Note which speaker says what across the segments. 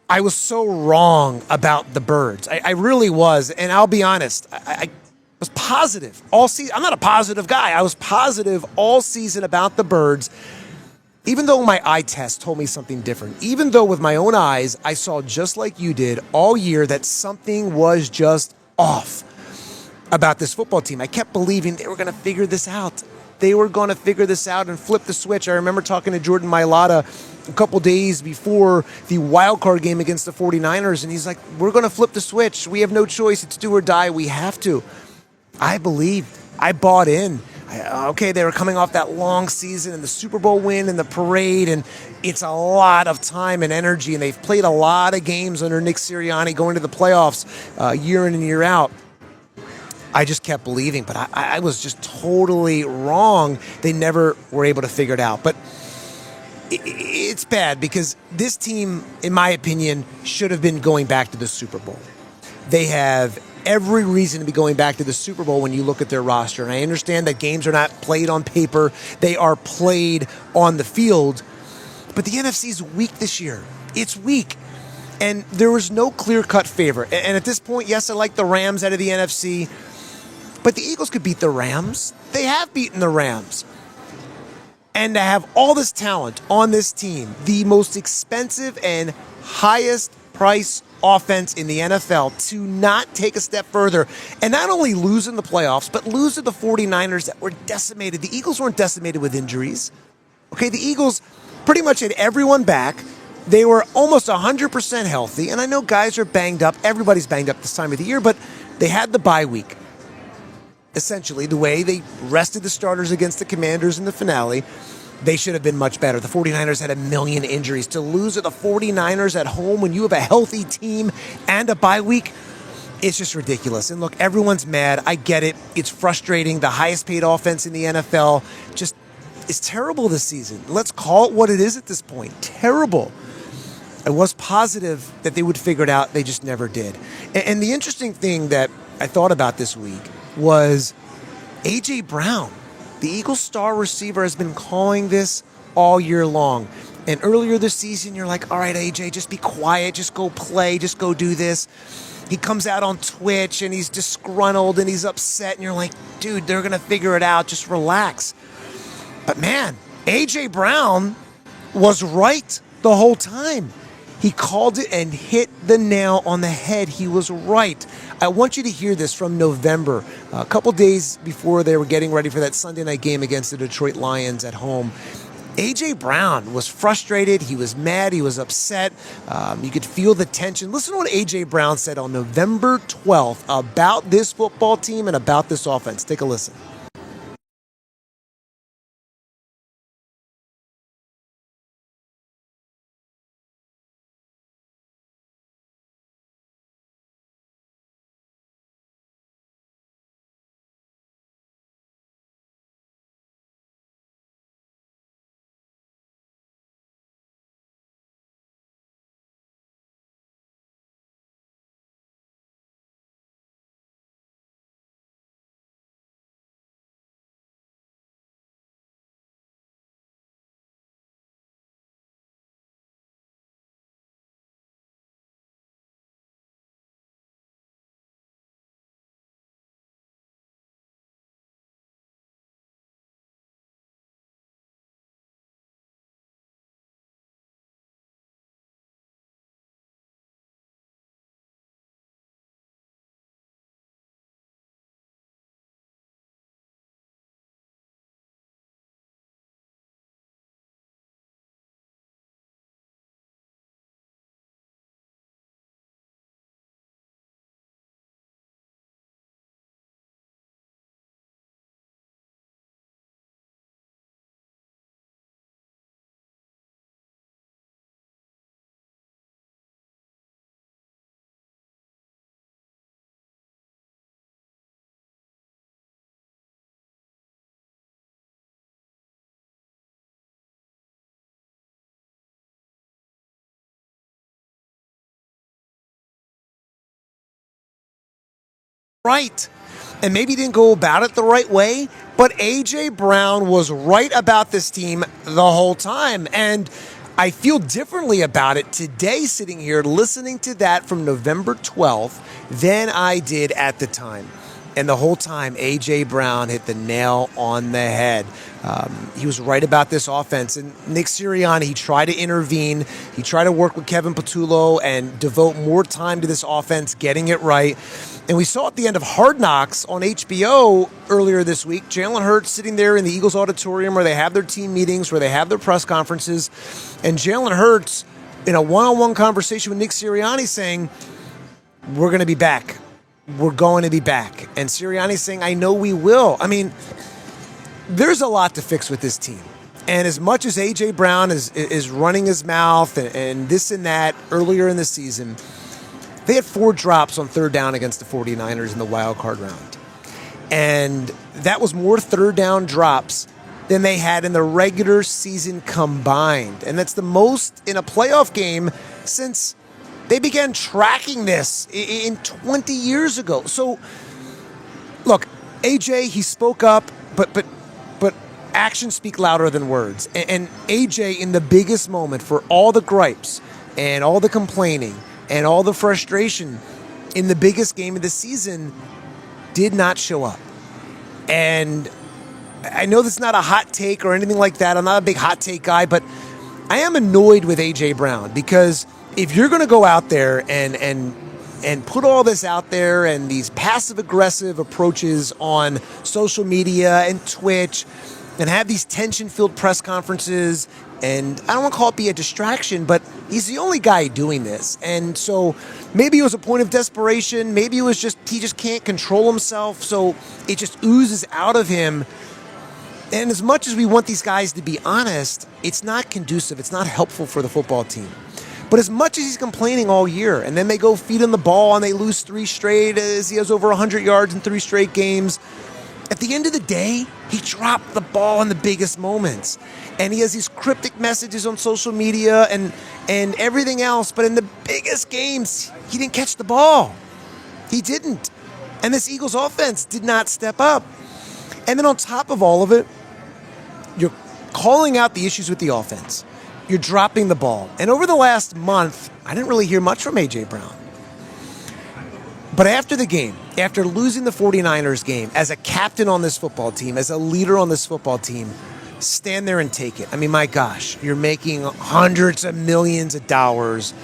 Speaker 1: I was so wrong about the Birds. I really was. And I'll be honest, I was positive all season. I'm not a positive guy. I was positive all season about the Birds, even though my eye test told me something different. Even though with my own eyes, I saw just like you did all year that something was just off about this football team. I kept believing they were going to figure this out. They were going to figure this out and flip the switch. I remember talking to Jordan Mailata a couple days before the wild card game against the 49ers, and he's like, we're going to flip the switch. We have no choice. It's do or die. We have to. I believed. I bought in. Okay, they were coming off that long season and the Super Bowl win and the parade, and it's a lot of time and energy, and they've played a lot of games under Nick Sirianni going to the playoffs year in and year out. I just kept believing, but I was just totally wrong. They never were able to figure it out. But it's bad because this team, in my opinion, should have been going back to the Super Bowl. They have every reason to be going back to the Super Bowl when you look at their roster. And I understand that games are not played on paper. They are played on the field. But the NFC is weak this year. It's weak. And there was no clear-cut favorite. And at this point, yes, I like the Rams out of the NFC. But the Eagles could beat the Rams. They have beaten the Rams. And to have all this talent on this team, the most expensive and highest price offense in the NFL, to not take a step further and not only lose in the playoffs, but lose to the 49ers that were decimated. The Eagles weren't decimated with injuries. Okay, the Eagles pretty much had everyone back. They were almost 100% healthy. And I know guys are banged up. Everybody's banged up this time of the year, but they had the bye week. Essentially, the way they rested the starters against the Commanders in the finale, they should have been much better. The 49ers had a million injuries. To lose to the 49ers at home when you have a healthy team and a bye week, it's just ridiculous. And look, everyone's mad. I get it. It's frustrating. The highest paid offense in the NFL just is terrible this season. Let's call it what it is at this point. Terrible. I was positive that they would figure it out. They just never did. And the interesting thing that I thought about this week was A.J. Brown. The Eagles' star receiver has been calling this all year long. And earlier this season, you're like, all right, A.J., just be quiet. Just go play. Just go do this. He comes out on Twitch, and he's disgruntled, and he's upset. And you're like, dude, they're going to figure it out. Just relax. But, man, A.J. Brown was right the whole time. He called it and hit the nail on the head. He was right. I want you to hear this from November, a couple days before they were getting ready for that Sunday night game against the Detroit Lions at home. A.J. Brown was frustrated. He was mad. He was upset. You could feel the tension. Listen to what A.J. Brown said on November 12th about this football team and about this offense. Take a listen. Right. And maybe he didn't go about it the right way, but A.J. Brown was right about this team the whole time. And I feel differently about it today sitting here listening to that from November 12th than I did at the time. And the whole time, A.J. Brown hit the nail on the head. He was right about this offense. And Nick Sirianni, he tried to intervene. He tried to work with Kevin Patullo and devote more time to this offense, getting it right. And we saw at the end of Hard Knocks on HBO earlier this week, Jalen Hurts sitting there in the Eagles auditorium where they have their team meetings, where they have their press conferences. And Jalen Hurts, in a one-on-one conversation with Nick Sirianni, saying, we're going to be back. We're going to be back. And Sirianni's saying, I know we will. I mean, there's a lot to fix with this team. And as much as A.J. Brown is running his mouth and this and that earlier in the season, they had 4 drops on third down against the 49ers in the wild card round. And that was more third down drops than they had in the regular season combined. And that's the most in a playoff game since they began tracking this in 20 years ago. So, look, AJ, he spoke up, but actions speak louder than words. And AJ, in the biggest moment, for all the gripes and all the complaining and all the frustration in the biggest game of the season, did not show up. And I know that's not a hot take or anything like that. I'm not a big hot take guy, but I am annoyed with A.J. Brown because if you're going to go out there and put all this out there and these passive-aggressive approaches on social media and Twitch and have these tension-filled press conferences, and I don't want to call it be a distraction, but he's the only guy doing this. And so maybe it was a point of desperation. Maybe it was just he just can't control himself, so it just oozes out of him. And as much as we want these guys to be honest, it's not conducive. It's not helpful for the football team. But as much as he's complaining all year, and then they go feed him the ball and they lose 3 straight as he has over 100 yards in 3 straight games, at the end of the day, he dropped the ball in the biggest moments. And he has these cryptic messages on social media and everything else. But in the biggest games, he didn't catch the ball. He didn't. And this Eagles offense did not step up. And then on top of all of it, you're calling out the issues with the offense. You're dropping the ball. And over the last month, I didn't really hear much from A.J. Brown. But after the game, after losing the 49ers game, as a captain on this football team, as a leader on this football team, stand there and take it. I mean, my gosh, you're making hundreds of millions of dollars.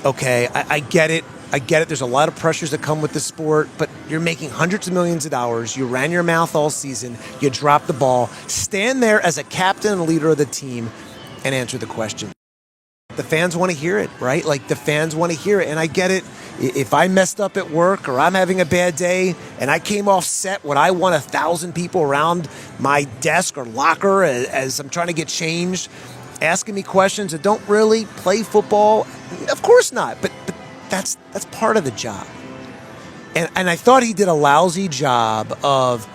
Speaker 1: Okay, I get it. I get it. There's a lot of pressures that come with the sport, but you're making hundreds of millions of dollars. You ran your mouth all season. You dropped the ball. Stand there as a captain and leader of the team and answer the question. The fans want to hear it, right? Like, the fans want to hear it, and I get it. If I messed up at work or I'm having a bad day and I came off set when I want 1,000 people around my desk or locker as I'm trying to get changed, asking me questions that don't really play football, of course not. But that's part of the job. And I thought he did a lousy job of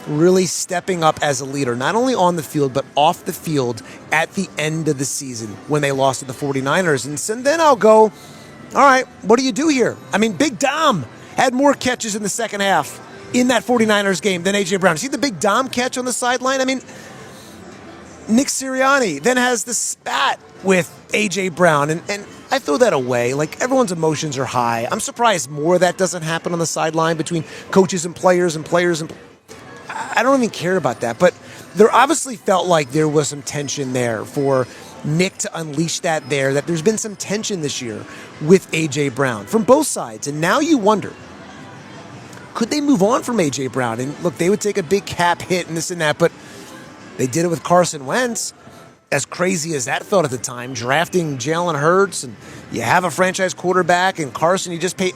Speaker 1: really stepping up as a leader, not only on the field, but off the field at the end of the season when they lost to the 49ers. And then I'll go, all right, what do you do here? I mean, Big Dom had more catches in the second half in that 49ers game than A.J. Brown. See the Big Dom catch on the sideline? I mean, Nick Sirianni then has the spat with A.J. Brown, and I throw that away. Like, everyone's emotions are high. I'm surprised more of that doesn't happen on the sideline between coaches and players and players and I don't even care about that. But there obviously felt like there was some tension there for Nick to unleash that there, that there's been some tension this year with A.J. Brown from both sides. And now you wonder, could they move on from A.J. Brown? And look, they would take a big cap hit and this and that, but they did it with Carson Wentz. As crazy as that felt at the time, drafting Jalen Hurts, and you have a franchise quarterback, and Carson, you just pay.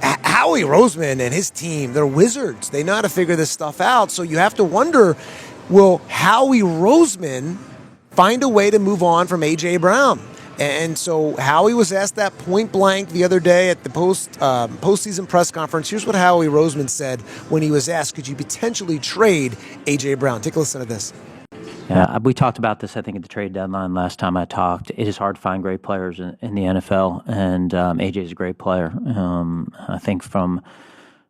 Speaker 1: Howie Roseman and his team, they're wizards. They know how to figure this stuff out. So you have to wonder, will Howie Roseman find a way to move on from A.J. Brown? And so Howie was asked that point blank the other day at the postseason press conference. Here's what Howie Roseman said when he was asked, could you potentially trade A.J. Brown? Take a listen to this.
Speaker 2: Yeah, we talked about this, I think, at the trade deadline last time I talked. It is hard to find great players in the NFL, and AJ is a great player. I think from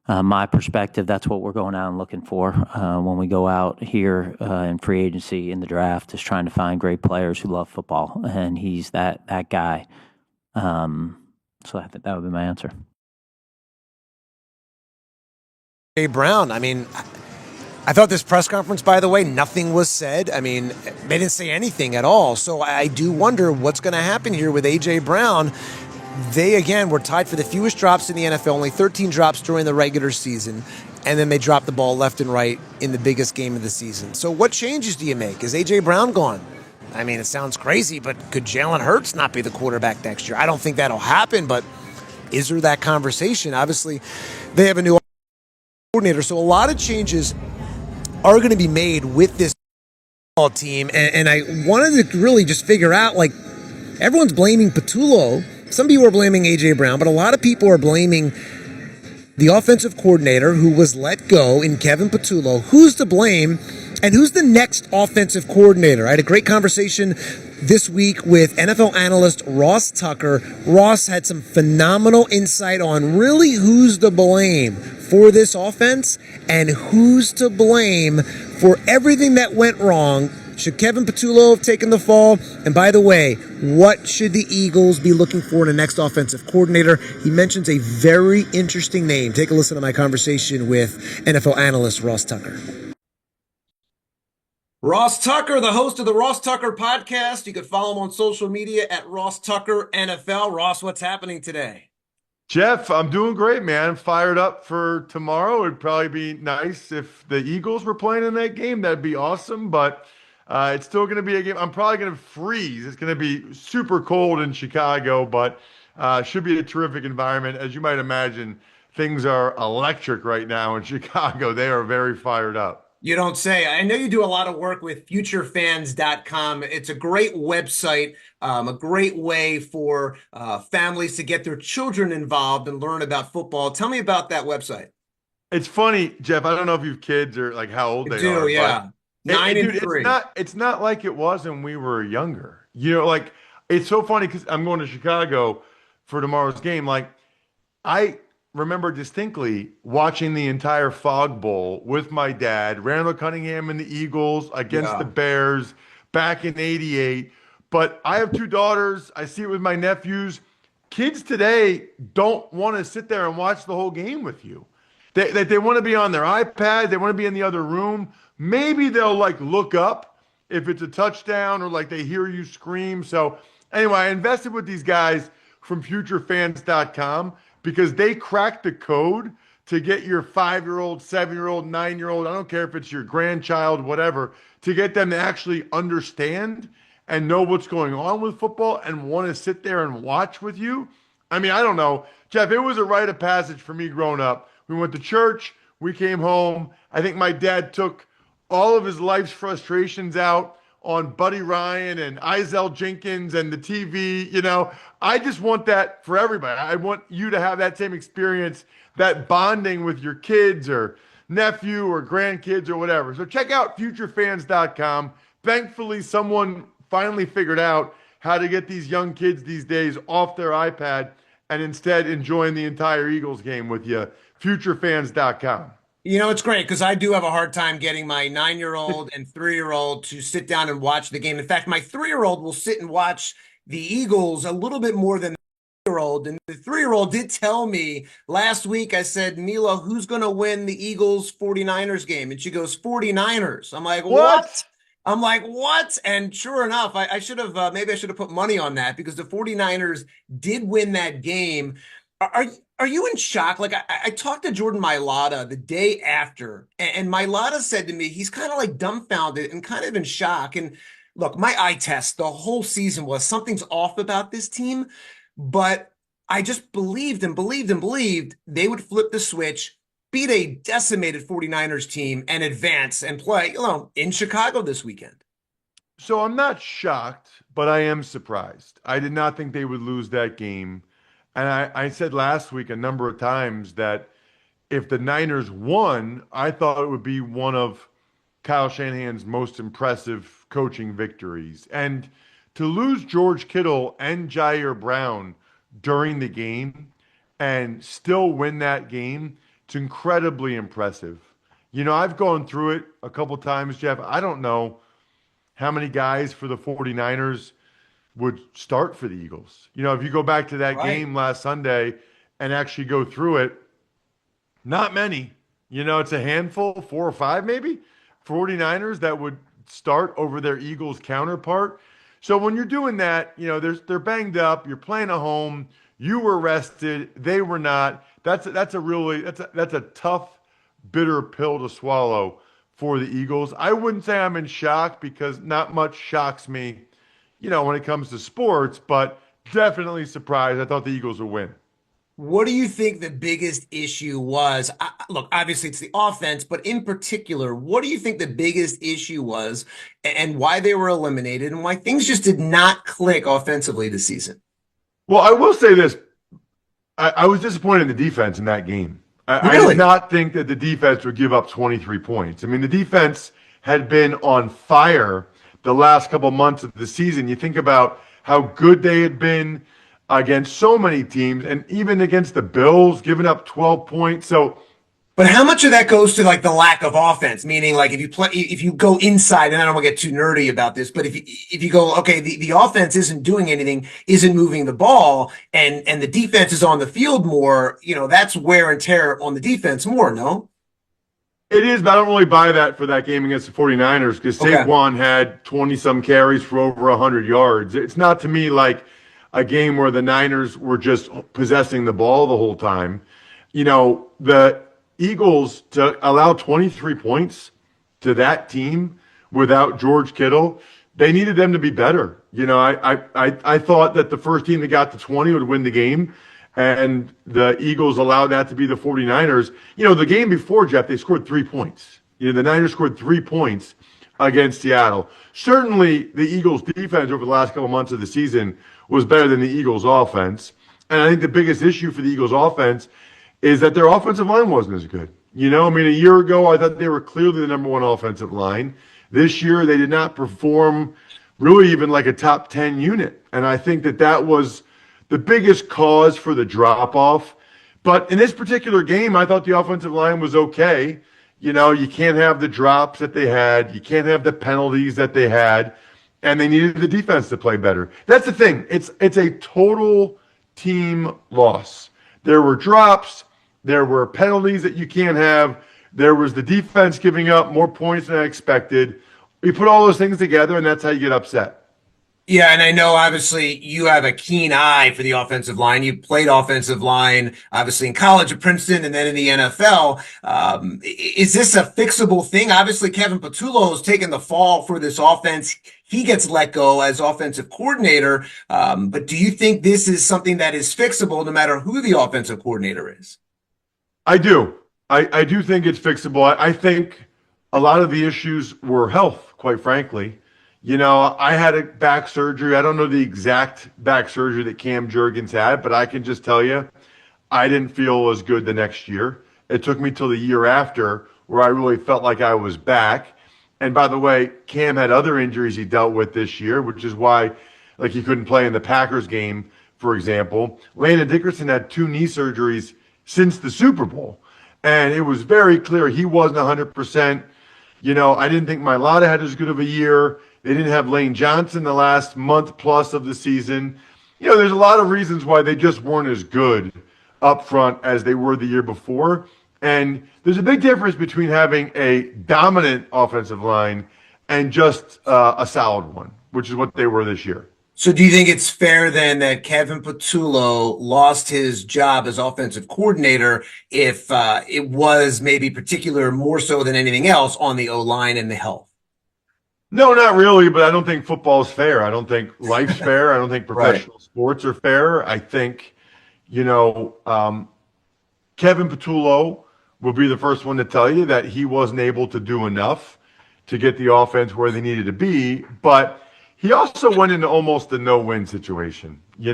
Speaker 2: my perspective, that's what we're going out and looking for when we go out here in free agency in the draft, is trying to find great players who love football, and he's that guy. So I think that would be my answer.
Speaker 1: A. Brown, I mean, I thought this press conference, by the way, nothing was said. I mean, they didn't say anything at all. So I do wonder what's going to happen here with A.J. Brown. They, again, were tied for the fewest drops in the NFL, only 13 drops during the regular season, and then they dropped the ball left and right in the biggest game of the season. So what changes do you make? Is A.J. Brown gone? I mean, it sounds crazy, but could Jalen Hurts not be the quarterback next year? I don't think that'll happen, but is there that conversation? Obviously, they have a new coordinator, so a lot of changes are going to be made with this team, and I wanted to really just figure out, like, everyone's blaming Patullo. Some people are blaming A.J. Brown, but a lot of people are blaming the offensive coordinator who was let go in Kevin Patullo. Who's to blame, and who's the next offensive coordinator? I had a great conversation this week with NFL analyst Ross Tucker. Ross had some phenomenal insight on really who's to blame for this offense and who's to blame for everything that went wrong. Should Kevin Patullo have taken the fall? And by the way, what should the Eagles be looking for in the next offensive coordinator? He mentions a very interesting name. Take a listen to my conversation with NFL analyst Ross Tucker. Ross Tucker, the host of the Ross Tucker podcast. You can follow him on social media at Ross Tucker NFL. Ross, what's happening today?
Speaker 3: Jeff, I'm doing great, man. Fired up for tomorrow. It'd probably be nice if the Eagles were playing in that game. That'd be awesome, but it's still going to be a game. I'm probably going to freeze. It's going to be super cold in Chicago, but should be a terrific environment. As you might imagine, things are electric right now in Chicago. They are very fired up.
Speaker 1: You don't say. I know you do a lot of work with futurefans.com. It's a great website, a great way for families to get their children involved and learn about football. Tell me about that website.
Speaker 3: It's funny, Jeff. I don't know if you have kids or like how old
Speaker 1: I
Speaker 3: they are.
Speaker 1: yeah.
Speaker 3: But
Speaker 1: 9 and
Speaker 3: dude,
Speaker 1: 3.
Speaker 3: it's not like it was when we were younger. You know, like it's so funny because I'm going to Chicago for tomorrow's game. Like I remember distinctly watching the entire Fog Bowl with my dad, Randall Cunningham and the Eagles against the Bears back in '88. But I have two daughters. I see it with my nephews. Kids today don't want to sit there and watch the whole game with you. They want to be on their iPad. They want to be in the other room. Maybe they'll like look up if it's a touchdown or like they hear you scream. So anyway, I invested with these guys from futurefans.com because they cracked the code to get your 5-year-old, 7-year-old, 9-year-old, I don't care if it's your grandchild, whatever, to get them to actually understand and know what's going on with football and want to sit there and watch with you. I mean, I don't know. Jeff, it was a rite of passage for me growing up. We went to church. We came home. I think my dad took all of his life's frustrations out on Buddy Ryan and Izell Jenkins and the TV. You know, I just want that for everybody. I want you to have that same experience, that bonding with your kids or nephew or grandkids or whatever. So check out futurefans.com. Thankfully, someone finally figured out how to get these young kids these days off their iPad and instead enjoying the entire Eagles game with you. Futurefans.com.
Speaker 1: You know, it's great because I do have a hard time getting my 9-year-old and 3-year-old to sit down and watch the game. In fact, my 3-year-old will sit and watch the Eagles a little bit more than the 3-year-old. And the 3-year-old did tell me last week, I said, Mila, who's going to win the Eagles 49ers game? And she goes, 49ers. I'm like, what? I'm like, what? And sure enough, I should have, maybe I should have put money on that because the 49ers did win that game. Are you in shock? Like I talked to Jordan Mailata the day after, and Mailata said to me, he's kind of like dumbfounded and kind of in shock. And look, my eye test the whole season was something's off about this team, but I just believed and believed and believed they would flip the switch, beat a decimated 49ers team, and advance and play, in Chicago this weekend.
Speaker 3: So I'm not shocked, but I am surprised. I did not think they would lose that game. And I said last week a number of times that if the Niners won, I thought it would be one of Kyle Shanahan's most impressive coaching victories. And to lose George Kittle and Jair Brown during the game and still win that game It's incredibly impressive. I've gone through it a couple times, Jeff. I don't know how many guys for the 49ers would start for the Eagles. If you go back to that
Speaker 1: Right.
Speaker 3: game last Sunday and actually go through it, not many. It's a handful, 4 or 5 maybe, 49ers that would start over their Eagles counterpart. So when you're doing that, they're banged up, you're playing at home, you were rested, they were not. That's a tough, bitter pill to swallow for the Eagles. I wouldn't say I'm in shock because not much shocks me, when it comes to sports, but definitely surprised. I thought the Eagles would win.
Speaker 1: What do you think the biggest issue was? Look, obviously it's the offense, but in particular, what do you think the biggest issue was and why they were eliminated and why things just did not click offensively this season?
Speaker 3: Well, I will say this. I was disappointed in the defense in that game. I did
Speaker 1: Really?
Speaker 3: not think that the defense would give up 23 points. I mean, the defense had been on fire the last couple months of the season. You think about how good they had been against so many teams, and even against the Bills, giving up 12 points. So,
Speaker 1: But how much of that goes to like the lack of offense? Meaning, like if you go inside, and I don't want to get too nerdy about this, but if you go, okay, the offense isn't doing anything, isn't moving the ball, and the defense is on the field more, that's wear and tear on the defense more, no?
Speaker 3: it is, but I don't really buy that for that game against the 49ers because
Speaker 1: Okay.
Speaker 3: Saquon had 20-some carries for over 100 yards. It's not to me like a game where the Niners were just possessing the ball the whole time. The Eagles to allow 23 points to that team without George Kittle, they needed them to be better. I thought that the first team that got to 20 would win the game, and the Eagles allowed that to be the 49ers. The game before, Jeff, they scored 3 points. The Niners scored 3 points against Seattle. Certainly, the Eagles' defense over the last couple months of the season was better than the Eagles' offense. And I think the biggest issue for the Eagles' offense is that their offensive line wasn't as good. A year ago, I thought they were clearly the number one offensive line. This year, they did not perform really even like a top 10 unit. And I think that was the biggest cause for the drop-off. But in this particular game, I thought the offensive line was okay. You can't have the drops that they had. You can't have the penalties that they had. And they needed the defense to play better. That's the thing. It's a total team loss. There were drops. There were penalties that you can't have. There was the defense giving up more points than I expected. You put all those things together, and that's how you get upset.
Speaker 1: Yeah, and I know obviously you have a keen eye for the offensive line. You played offensive line, obviously in college at Princeton and then in the NFL. Is this a fixable thing? Obviously, Kevin Patullo has taken the fall for this offense. He gets let go as offensive coordinator. But do you think this is something that is fixable no matter who the offensive coordinator is?
Speaker 3: I do. I do think it's fixable. I think a lot of the issues were health, quite frankly. I had a back surgery. I don't know the exact back surgery that Cam Jurgens had, but I can just tell you, I didn't feel as good the next year. It took me till the year after where I really felt like I was back. And by the way, Cam had other injuries he dealt with this year, which is why, like, he couldn't play in the Packers game, for example. Landon Dickerson had 2 knee surgeries since the Super Bowl. And it was very clear he wasn't 100%. I didn't think Mailata had as good of a year. They didn't have Lane Johnson the last month plus of the season. There's a lot of reasons why they just weren't as good up front as they were the year before. And there's a big difference between having a dominant offensive line and just a solid one, which is what they were this year.
Speaker 1: So do you think it's fair then that Kevin Patullo lost his job as offensive coordinator if it was maybe particular more so than anything else on the O-line and the health?
Speaker 3: No, not really, but I don't think football's fair. I don't think life's fair. I don't think professional sports are fair. I think, Kevin Patullo will be the first one to tell you that he wasn't able to do enough to get the offense where they needed to be, but he also went into almost a no-win situation. They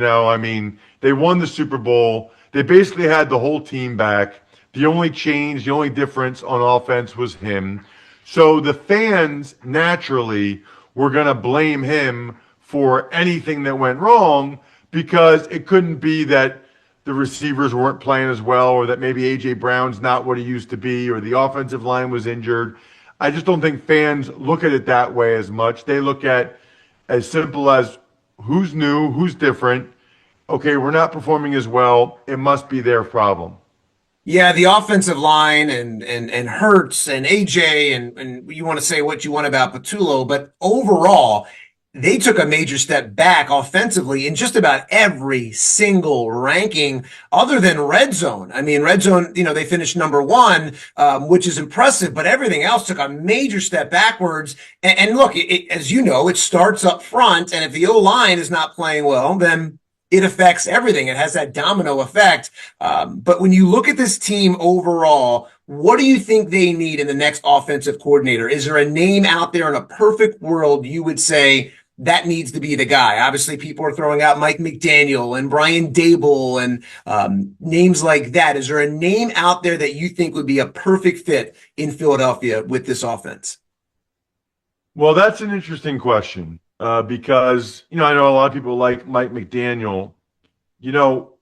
Speaker 3: won the Super Bowl. They basically had the whole team back. The only change, the only difference on offense was him. So the fans naturally were going to blame him for anything that went wrong because it couldn't be that the receivers weren't playing as well, or that maybe A.J. Brown's not what he used to be, or the offensive line was injured. I just don't think fans look at it that way as much. They look at as simple as who's new, who's different. Okay, we're not performing as well. It must be their problem.
Speaker 1: Yeah, the offensive line and Hurts and AJ and you want to say what you want about Patullo, but overall, they took a major step back offensively in just about every single ranking other than red zone. I mean, red zone, they finished number one, which is impressive, but everything else took a major step backwards. And look, as you know, it starts up front, and if the O-line is not playing well, then it affects everything. It has that domino effect. But when you look at this team overall, what do you think they need in the next offensive coordinator? Is there a name out there in a perfect world you would say that needs to be the guy? Obviously, people are throwing out Mike McDaniel and Brian Dable and names like that. Is there a name out there that you think would be a perfect fit in Philadelphia with this offense?
Speaker 3: Well, that's an interesting question because, I know a lot of people like Mike McDaniel. You know,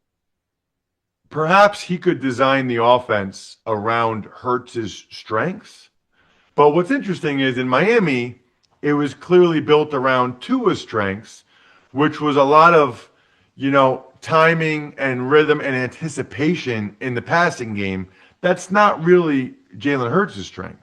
Speaker 3: perhaps he could design the offense around Hurts's strengths. But what's interesting is in Miami, it was clearly built around Tua's strengths, which was a lot of, timing and rhythm and anticipation in the passing game. That's not really Jalen Hurts' strength.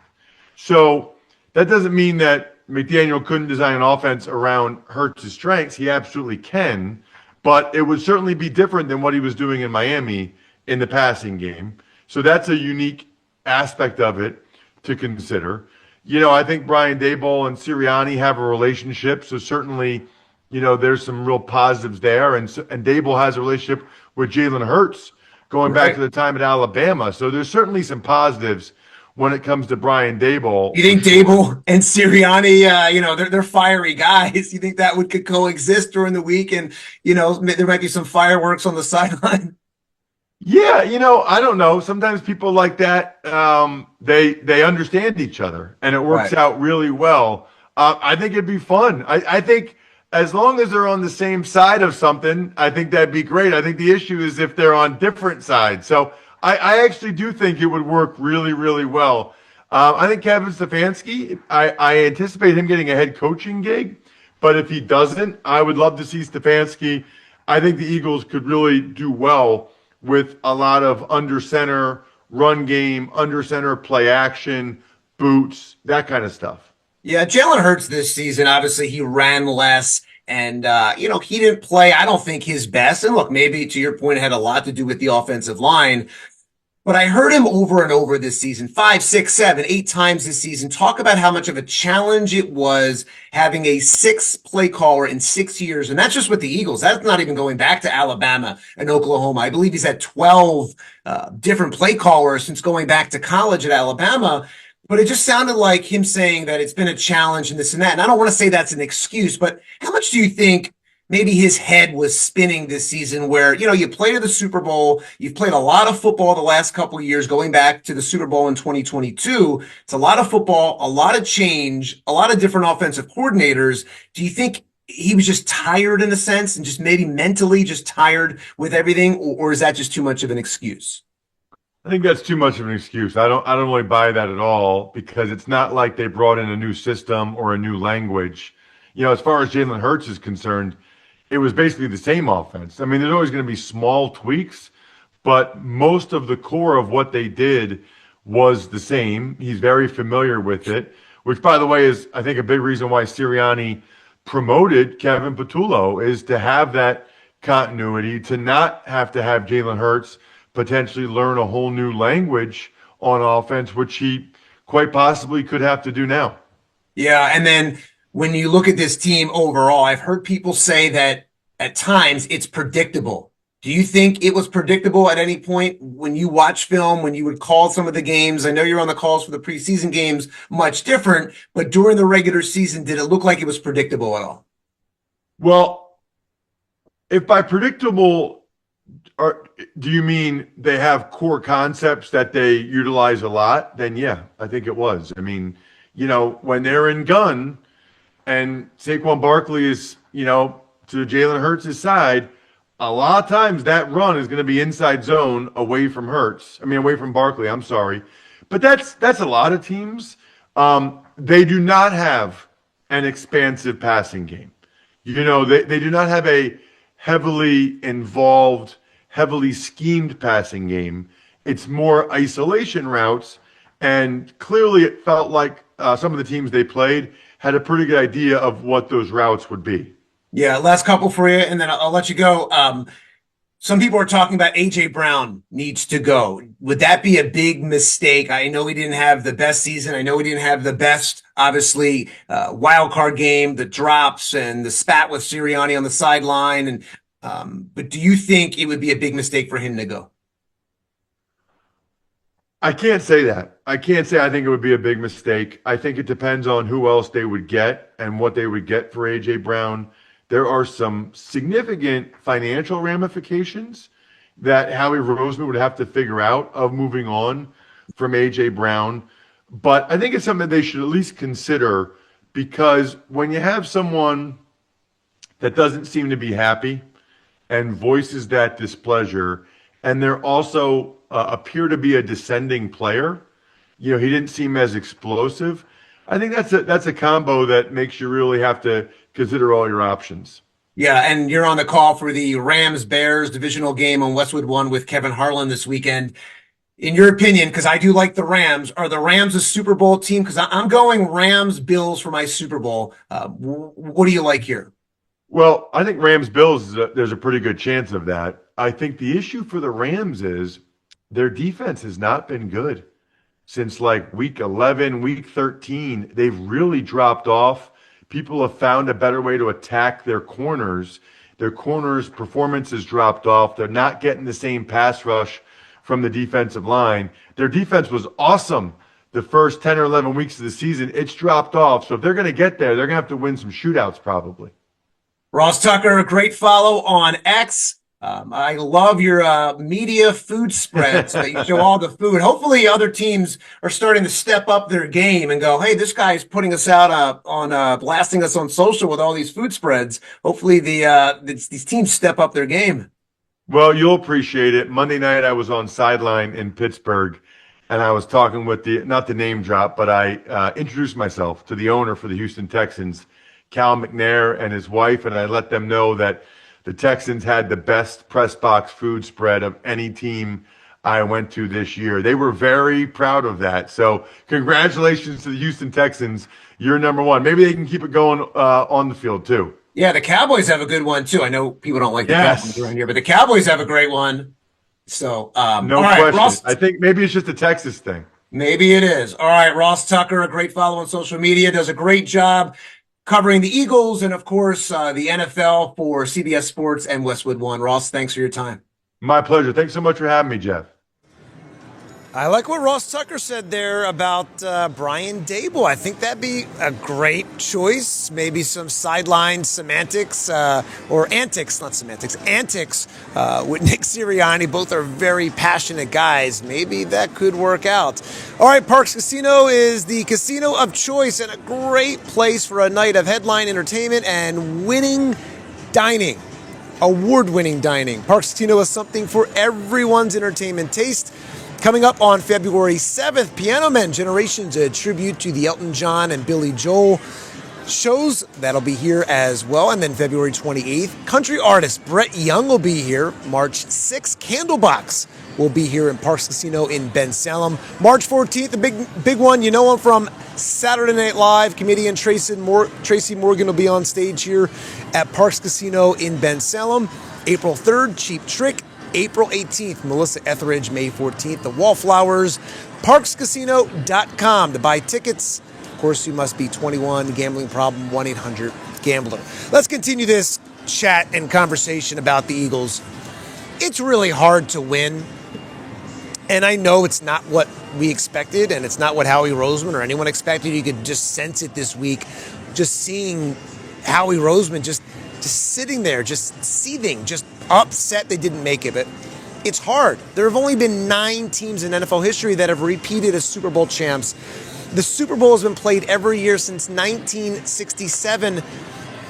Speaker 3: So that doesn't mean that McDaniel couldn't design an offense around Hurts' strengths. He absolutely can, but it would certainly be different than what he was doing in Miami in the passing game. So that's a unique aspect of it to consider. I think Brian Daboll and Sirianni have a relationship, so certainly, there's some real positives there. And Daboll has a relationship with Jalen Hurts going back to the time at Alabama. So there's certainly some positives when it comes to Brian Daboll.
Speaker 1: You think Dable and Sirianni, they're fiery guys. You think that could coexist during the week, and there might be some fireworks on the sideline?
Speaker 3: Yeah, I don't know. Sometimes people like that, they understand each other, and it works out really well. I think it'd be fun. I think as long as they're on the same side of something, I think that'd be great. I think the issue is if they're on different sides. So I actually do think it would work really, really well. I think Kevin Stefanski, I anticipate him getting a head coaching gig, but if he doesn't, I would love to see Stefanski. I think the Eagles could really do well with a lot of under center run game, under center play action, boots, that kind of stuff.
Speaker 1: Yeah, Jalen Hurts this season, obviously he ran less and, he didn't play, I don't think, his best. And look, maybe to your point, it had a lot to do with the offensive line. But I heard him over and over this season, 5, 6, 7, 8 times this season, talk about how much of a challenge it was having a 6 play caller in 6 years. And that's just with the Eagles. That's not even going back to Alabama and Oklahoma. I believe he's had 12 different play callers since going back to college at Alabama. But it just sounded like him saying that it's been a challenge and this and that. And I don't want to say that's an excuse, but how much do you think maybe his head was spinning this season where, you played at the Super Bowl, you've played a lot of football the last couple of years, going back to the Super Bowl in 2022. It's a lot of football, a lot of change, a lot of different offensive coordinators. Do you think he was just tired in a sense and just maybe mentally just tired with everything, or is that just too much of an excuse?
Speaker 3: I think that's too much of an excuse. I don't really buy that at all because it's not like they brought in a new system or a new language. As far as Jalen Hurts is concerned, it was basically the same offense. I mean, there's always going to be small tweaks, but most of the core of what they did was the same. He's very familiar with it, which, by the way, is, I think, a big reason why Sirianni promoted Kevin Patullo, is to have that continuity, to not have to have Jalen Hurts potentially learn a whole new language on offense, which he quite possibly could have to do now.
Speaker 1: Yeah, and then when you look at this team overall, I've heard people say that at times it's predictable. Do you think it was predictable at any point when you watch film, when you would call some of the games? I know you're on the calls for the preseason games, much different, but during the regular season, did it look like it was predictable at all?
Speaker 3: Well, if by predictable, do you mean they have core concepts that they utilize a lot? Then yeah, I think it was. I mean, when they're in gun and Saquon Barkley is, to Jalen Hurts' side, a lot of times that run is going to be inside zone away from away from Barkley. I'm sorry, but that's a lot of teams. They do not have an expansive passing game. They do not have a heavily involved, heavily schemed passing game. It's more isolation routes, and clearly it felt like some of the teams they played had a pretty good idea of what those routes would be.
Speaker 1: Yeah, last couple for you, and then I'll let you go. Some people are talking about A.J. Brown needs to go. Would that be a big mistake? I know he didn't have the best season. I know he didn't have the best, obviously, wild card game, the drops and the spat with Sirianni on the sideline. But do you think it would be a big mistake for him to go?
Speaker 3: I can't say that. I can't say I think it would be a big mistake. I think it depends on who else they would get and what they would get for A.J. Brown. There are some significant financial ramifications that Howie Roseman would have to figure out of moving on from A.J. Brown. But I think it's something they should at least consider, because when you have someone that doesn't seem to be happy and voices that displeasure, and they're also appear to be a descending player, he didn't seem as explosive. I think that's a combo that makes you really have to consider all your options.
Speaker 1: Yeah, and you're on the call for the Rams-Bears divisional game on Westwood One with Kevin Harlan this weekend. In your opinion, because I do like the Rams, are the Rams a Super Bowl team? Because I'm going Rams-Bills for my Super Bowl. What do you like here?
Speaker 3: Well, I think Rams-Bills, there's a pretty good chance of that. I think the issue for the Rams is their defense has not been good. Since like week 11, week 13, they've really dropped off. People have found a better way to attack their corners. Their corners' performance has dropped off. They're not getting the same pass rush from the defensive line. Their defense was awesome the first 10 or 11 weeks of the season. It's dropped off. So if they're going to get there, they're going to have to win some shootouts probably.
Speaker 1: Ross Tucker, a great follow on X. I love your media food spreads that you show all the food. Hopefully other teams are starting to step up their game and go, hey, this guy's putting us out on blasting us on social with all these food spreads. Hopefully these teams step up their game.
Speaker 3: Well, you'll appreciate it. Monday night I was on sideline in Pittsburgh, and I was talking with not the name drop, but I introduced myself to the owner for the Houston Texans, Cal McNair, and his wife, and I let them know that the Texans had the best press box food spread of any team I went to this year. They were very proud of that. So congratulations to the Houston Texans. You're number one. Maybe they can keep it going on the field too.
Speaker 1: Yeah, the Cowboys have a good one too. I know people don't like the Cowboys around here, but the Cowboys have a great one. So
Speaker 3: no question. Ross, I think maybe it's just a Texas thing.
Speaker 1: Maybe it is. All right, Ross Tucker, a great follow on social media, does a great job covering the Eagles and, of course, the NFL for CBS Sports and Westwood One. Ross, thanks for your time.
Speaker 3: My pleasure. Thanks so much for having me, Jeff.
Speaker 1: I like what Ross Tucker said there about Brian Daboll. I think that'd be a great choice. Maybe some sideline semantics or antics, not semantics, antics with Nick Sirianni. Both are very passionate guys. Maybe that could work out. All right, Parks Casino is the casino of choice and a great place for a night of headline entertainment and winning dining. Award-winning dining. Parks Casino is something for everyone's entertainment taste. Coming up on February 7th, Piano Men Generations, a tribute to the Elton John and Billy Joel shows. That'll be here as well. And then February 28th, country artist Brett Young will be here. March 6th, Candlebox will be here in Parks Casino in Ben Salem. March 14th, the big one, you know him from Saturday Night Live. Comedian Tracy Morgan will be on stage here at Parks Casino in Ben Salem. April 3rd, Cheap Trick. April 18th, Melissa Etheridge. May 14th, The Wallflowers. ParksCasino.com to buy tickets. Of course, you must be 21. Gambling problem, 1-800-GAMBLER. Let's continue this chat and conversation about the Eagles. It's really hard to win. And I know it's not what we expected, and it's not what Howie Roseman or anyone expected. You could just sense it this week, just seeing Howie Roseman just sitting there, just seething, just upset they didn't make it. But it's hard. There have only been 9 teams in NFL history that have repeated as Super Bowl champs. The Super Bowl has been played every year since 1967,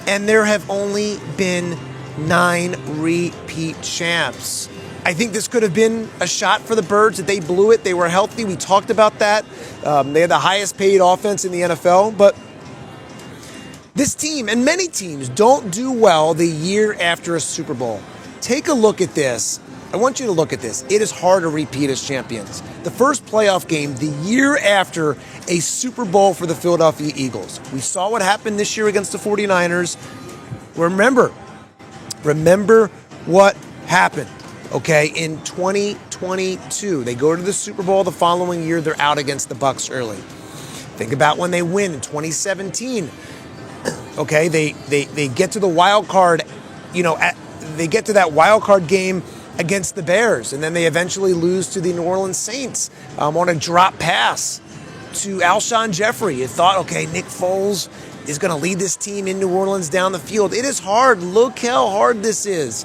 Speaker 1: and there have only been 9 repeat champs. I think this could have been a shot for the Birds that they blew it. They were healthy. We talked about that. They had the highest paid offense in the NFL. But this team and many teams don't do well the year after a Super Bowl. Take a look at this. I want you to look at this. It is hard to repeat as champions. The first playoff game the year after a Super Bowl for the Philadelphia Eagles. We saw what happened this year against the 49ers. Remember what happened. Okay, in 2022, they go to the Super Bowl the following year. They're out against the Bucs early. Think about when they win in 2017. Okay, they get to the wild card, they get to that wild card game against the Bears, and then they eventually lose to the New Orleans Saints on a drop pass to Alshon Jeffrey. You thought, okay, Nick Foles is going to lead this team in New Orleans down the field. It is hard. Look how hard this is.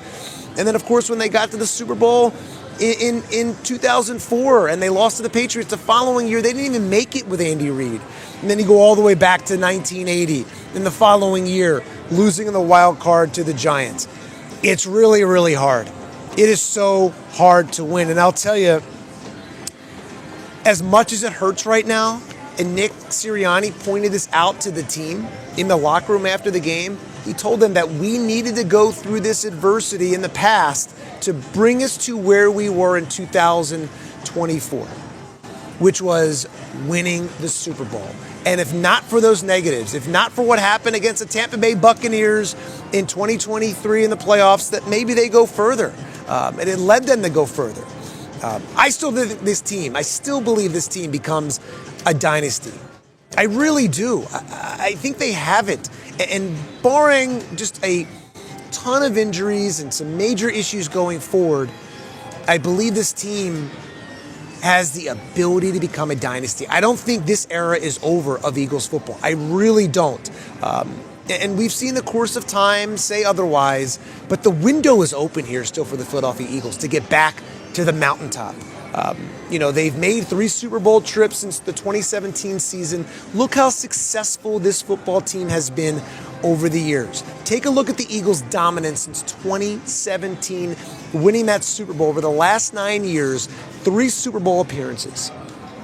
Speaker 1: And then, of course, when they got to the Super Bowl in 2004 and they lost to the Patriots the following year, they didn't even make it with Andy Reid. And then you go all the way back to 1980 in the following year, losing in the wild card to the Giants. It's really, really hard. It is so hard to win. And I'll tell you, as much as it hurts right now, and Nick Sirianni pointed this out to the team in the locker room after the game, he told them that we needed to go through this adversity in the past to bring us to where we were in 2024, which was winning the Super Bowl. And if not for those negatives, if not for what happened against the Tampa Bay Buccaneers in 2023 in the playoffs, that maybe they go further. And it led them to go further. I still believe this team becomes a dynasty. I really do. I think they have it. And barring just a ton of injuries and some major issues going forward, I believe this team has the ability to become a dynasty. I don't think this era is over of Eagles football. I really don't. And we've seen the course of time say otherwise, but the window is open here still for the Philadelphia Eagles to get back to the mountaintop. They've made 3 Super Bowl trips since the 2017 season. Look how successful this football team has been over the years. Take a look at the Eagles' dominance since 2017, winning that Super Bowl over the last 9 years, 3 Super Bowl appearances,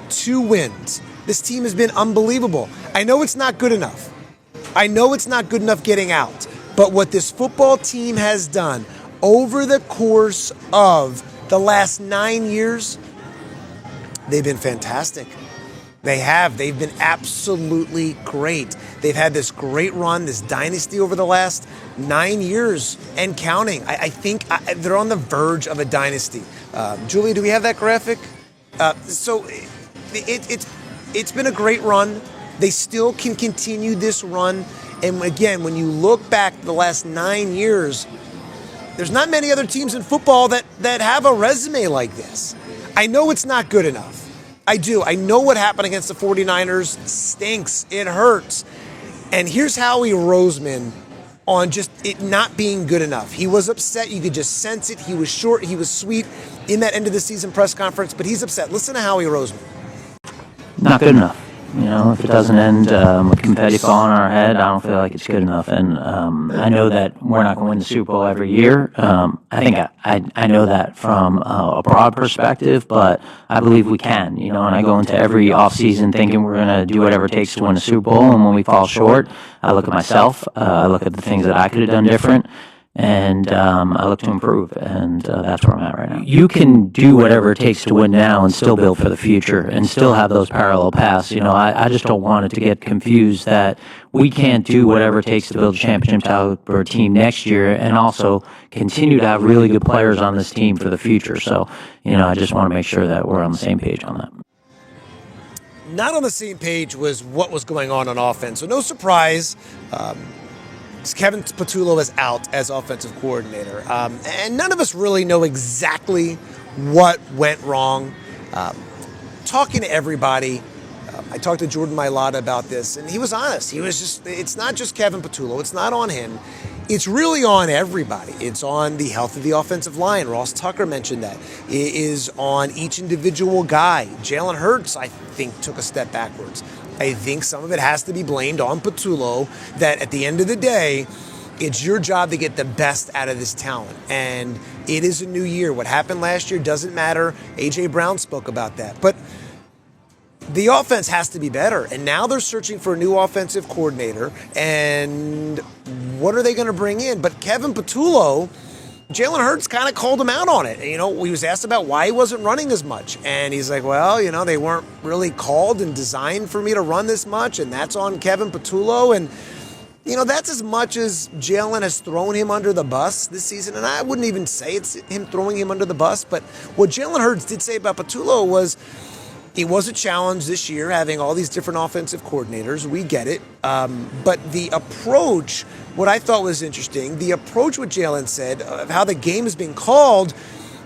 Speaker 1: 2 wins. This team has been unbelievable. I know it's not good enough. I know it's not good enough getting out. But what this football team has done over the course of the last 9 years, they've been fantastic. They have. They've been absolutely great. They've had this great run, this dynasty over the last 9 years and counting. I think they're on the verge of a dynasty. Julie, do we have that graphic? So it's been a great run. They still can continue this run. And again, when you look back the last 9 years, there's not many other teams in football that have a resume like this. I know it's not good enough. I do. I know what happened against the 49ers stinks. It hurts. And here's Howie Roseman on just it not being good enough. He was upset. You could just sense it. He was short. He was sweet in that end of the season press conference, but he's upset. Listen to Howie Roseman.
Speaker 2: Not good enough. If it doesn't end with confetti falling on our head, I don't feel like it's good enough. And I know that we're not going to win the Super Bowl every year. I think I know that from a broad perspective, but I believe we can. And I go into every offseason thinking we're going to do whatever it takes to win the Super Bowl. And when we fall short, I look at myself. I look at the things that I could have done different. And I look to improve, and that's where I'm at right now. You can do whatever it takes to win now and still build for the future and still have those parallel paths. I just don't want it to get confused that we can't do whatever it takes to build a championship caliber team next year and also continue to have really good players on this team for the future. So, I just want to make sure that we're on the same page on that.
Speaker 1: Not on the same page was what was going on offense. So no surprise. Kevin Patullo is out as offensive coordinator. And none of us really know exactly what went wrong. Talking to everybody, I talked to Jordan Mailata about this, and he was honest. It's not just Kevin Patullo. It's not on him. It's really on everybody. It's on the health of the offensive line. Ross Tucker mentioned that. It is on each individual guy. Jalen Hurts, I think, took a step backwards. I think some of it has to be blamed on Patullo, that at the end of the day, It's your job to get the best out of this talent. And it is a new year. What happened last year doesn't matter. A.J. Brown spoke about that. But the offense has to be better. And now they're searching for a new offensive coordinator. And what are they going to bring in? But Kevin Patullo, Jalen Hurts kind of called him out on it. He was asked about why he wasn't running as much. And he's like, well, they weren't really called and designed for me to run this much. And that's on Kevin Patullo. And that's as much as Jalen has thrown him under the bus this season. And I wouldn't even say it's him throwing him under the bus. But what Jalen Hurts did say about Patullo was it was a challenge this year having all these different offensive coordinators. We get it. But the approach, what I thought was interesting, the approach what Jalen said of how the game is being called,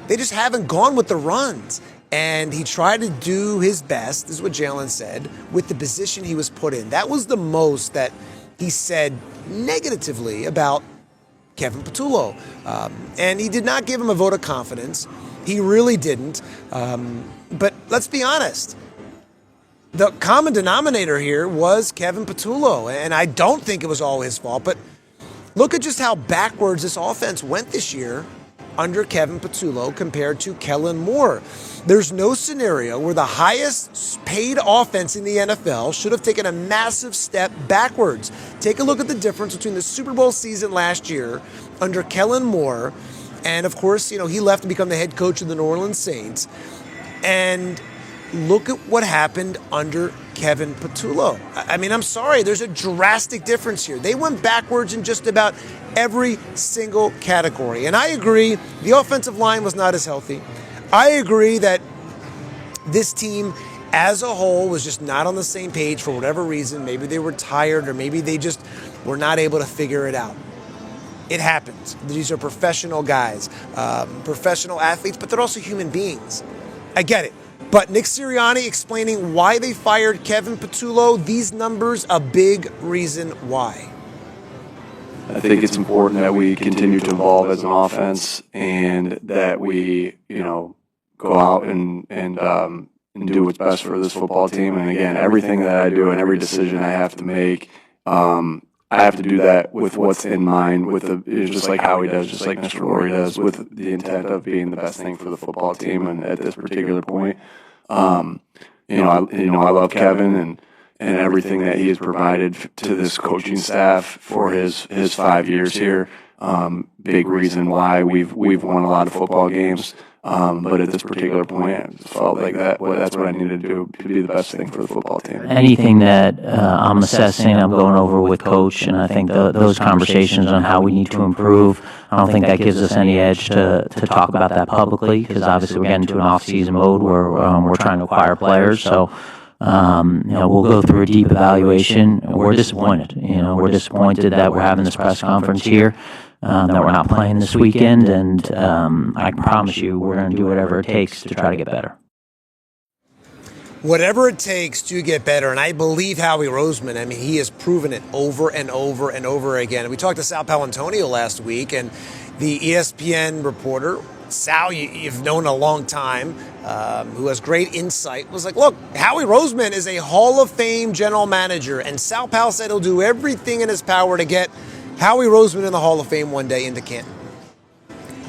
Speaker 1: they just haven't gone with the runs. And he tried to do his best, this is what Jalen said, with the position he was put in. That was the most that he said negatively about Kevin Patullo. And he did not give him a vote of confidence. He really didn't. But let's be honest. The common denominator here was Kevin Patullo. And I don't think it was all his fault. But look at just how backwards this offense went this year under Kevin Patullo compared to Kellen Moore. There's no scenario where the highest paid offense in the NFL should have taken a massive step backwards. Take a look at the difference between the Super Bowl season last year under Kellen Moore, and of course, he left to become the head coach of the New Orleans Saints, and look at what happened under Kevin Patullo. I'm sorry, there's a drastic difference here. They went backwards in just about every single category. And I agree, the offensive line was not as healthy. I agree that this team as a whole was just not on the same page for whatever reason. Maybe they were tired or maybe they just were not able to figure it out. It happens. These are professional guys, professional athletes, but they're also human beings. I get it. But Nick Sirianni explaining why they fired Kevin Patullo, these numbers, a big reason why.
Speaker 4: I think it's important that we continue to evolve as an offense and that we, go out and do what's best for this football team. And again, everything that I do and every decision I have to make, I have to do that with what's in mind, just like Howie does, just like Mr. Lurie does, with the intent of being the best thing for the football team. And at this particular point, I love Kevin and everything that he has provided to this coaching staff for his 5 years here. Big reason why we've won a lot of football games. But at this particular point, I just felt like that's what I needed to do to be the best thing for the football team.
Speaker 2: Anything that I'm assessing, I'm going over with Coach, and I think those conversations on how we need to improve, I don't think that gives us any edge to talk about that publicly, because obviously we're getting into an off-season mode where we're trying to acquire players. So, we'll go through a deep evaluation. We're disappointed. We're disappointed that we're having this press conference here. That we're not playing this weekend, and I can promise you we're going to do whatever it takes to try to get better.
Speaker 1: Whatever it takes to get better, and I believe Howie Roseman, he has proven it over and over and over again. We talked to Sal Paolantonio last week, and the ESPN reporter, Sal, you've known a long time, who has great insight, was like, look, Howie Roseman is a Hall of Fame general manager, and Sal Pal said he'll do everything in his power to get Howie Roseman in the Hall of Fame one day into Canton.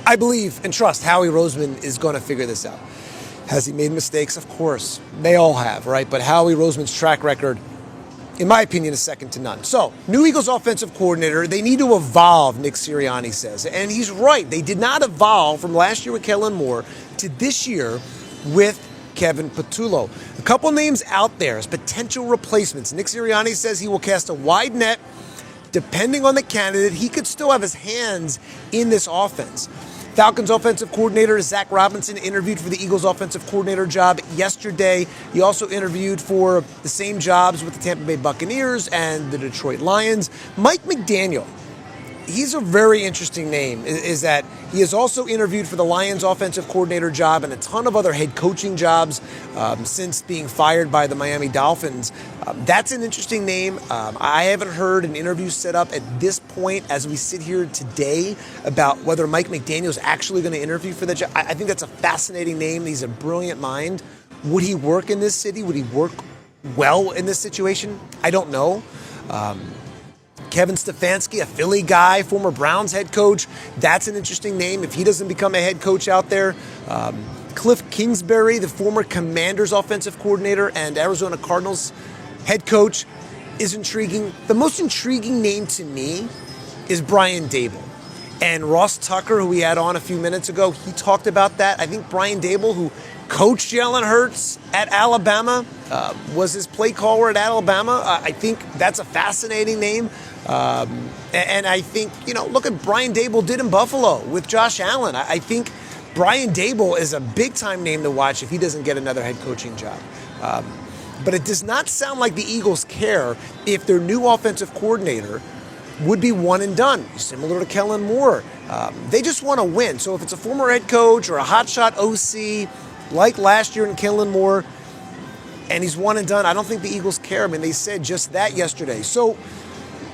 Speaker 1: I believe and trust Howie Roseman is going to figure this out. Has he made mistakes? Of course. They all have, right? But Howie Roseman's track record, in my opinion, is second to none. So, new Eagles offensive coordinator, they need to evolve, Nick Sirianni says. And he's right. They did not evolve from last year with Kellen Moore to this year with Kevin Patullo. A couple names out there as potential replacements. Nick Sirianni says he will cast a wide net. Depending on the candidate, he could still have his hands in this offense. Falcons offensive coordinator Zach Robinson interviewed for the Eagles offensive coordinator job yesterday. He also interviewed for the same jobs with the Tampa Bay Buccaneers and the Detroit Lions. Mike McDaniel, he's a very interesting name, is that he has also interviewed for the Lions offensive coordinator job and a ton of other head coaching jobs since being fired by the Miami Dolphins. That's an interesting name. I haven't heard an interview set up at this point as we sit here today about whether Mike McDaniel is actually going to interview for that job. I think that's a fascinating name. He's a brilliant mind. Would he work in this city? Would he work well in this situation? I don't know. Kevin Stefanski, a Philly guy, former Browns head coach. That's an interesting name if he doesn't become a head coach out there. Cliff Kingsbury, the former Commanders offensive coordinator and Arizona Cardinals head coach, is intriguing. The most intriguing name to me is Brian Dable. And Ross Tucker, who we had on a few minutes ago, he talked about that. I think Brian Dable, who coached Jalen Hurts at Alabama, was his play caller at Alabama. I think that's a fascinating name. And I think, look at Brian Dable did in Buffalo with Josh Allen. I think Brian Dable is a big-time name to watch if he doesn't get another head coaching job. But it does not sound like the Eagles care if their new offensive coordinator would be one and done, similar to Kellen Moore. They just want to win. So if it's a former head coach or a hotshot OC, like last year in Kellen Moore, and he's one and done, I don't think the Eagles care. I mean, they said just that yesterday. So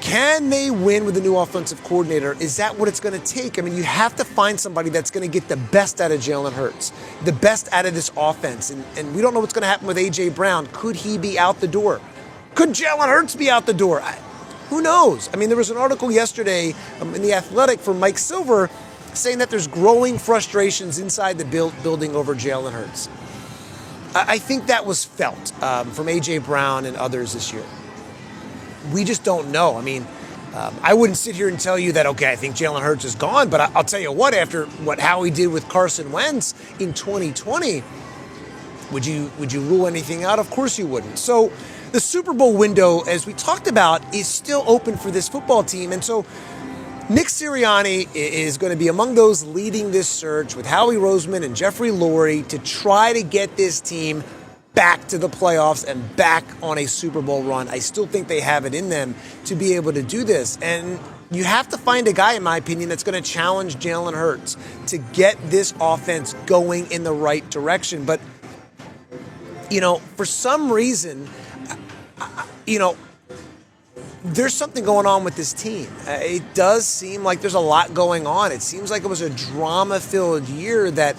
Speaker 1: can they win with a new offensive coordinator? Is that what it's going to take? I mean, you have to find somebody that's going to get the best out of Jalen Hurts, the best out of this offense. And we don't know what's going to happen with A.J. Brown. Could he be out the door? Could Jalen Hurts be out the door? Who knows? I mean, there was an article yesterday in The Athletic from Mike Silver saying that there's growing frustrations inside the building over Jalen Hurts. I think that was felt from A.J. Brown and others this year. We just don't know. I mean, I wouldn't sit here and tell you that, okay, I think Jalen Hurts is gone, but I'll tell you what, after how he did with Carson Wentz in 2020, would you rule anything out? Of course you wouldn't. So the Super Bowl window, as we talked about, is still open for this football team. And so Nick Sirianni is going to be among those leading this search with Howie Roseman and Jeffrey Lurie to try to get this team back to the playoffs and back on a Super Bowl run. I still think they have it in them to be able to do this. And you have to find a guy, in my opinion, that's going to challenge Jalen Hurts to get this offense going in the right direction. But, for some reason, there's something going on with this team. It does seem like there's a lot going on. It seems like it was a drama-filled year that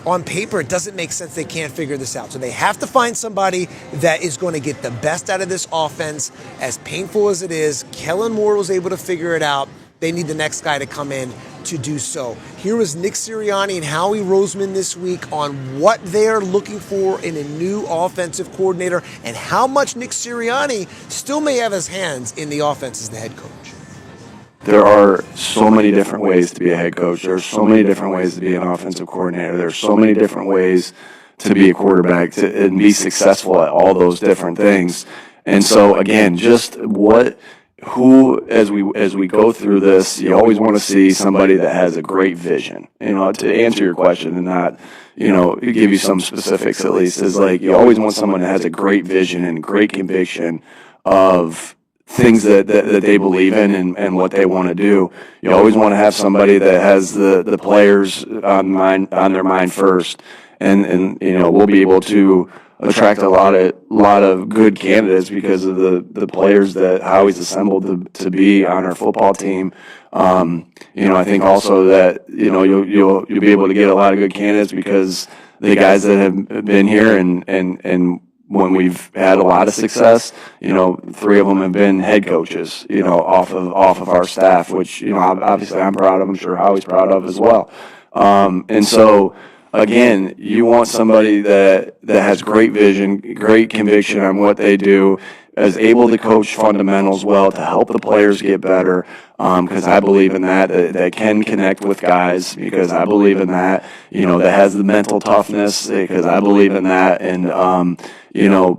Speaker 1: on paper, it doesn't make sense they can't figure this out. So they have to find somebody that is going to get the best out of this offense. As painful as it is, Kellen Moore was able to figure it out. They need the next guy to come in to do so. Here was Nick Sirianni and Howie Roseman this week on what they're looking for in a new offensive coordinator and how much Nick Sirianni still may have his hands in the offense as the head coach.
Speaker 4: There are so many different ways to be a head coach. There's so many different ways to be an offensive coordinator. There's so many different ways to be a quarterback and be successful at all those different things. And so, again, as we go through this, you always want to see somebody that has a great vision. To answer your question and not, give you some specifics at least, is like you always want someone that has a great vision and great conviction of things that they believe in and what they want to do. You always want to have somebody that has the players on their mind first, and we'll be able to attract a lot of good candidates because of the players that Howie's assembled to be on our football team. I think also that you'll be able to get a lot of good candidates because the guys that have been here and when we've had a lot of success, 3 of them have been head coaches, off of our staff, which, obviously I'm proud of. I'm sure Howie's proud of as well. And so, again, you want somebody that has great vision, great conviction on what they do, is able to coach fundamentals well to help the players get better, because I believe in that can connect with guys, because I believe in that, that has the mental toughness, because I believe in that. And,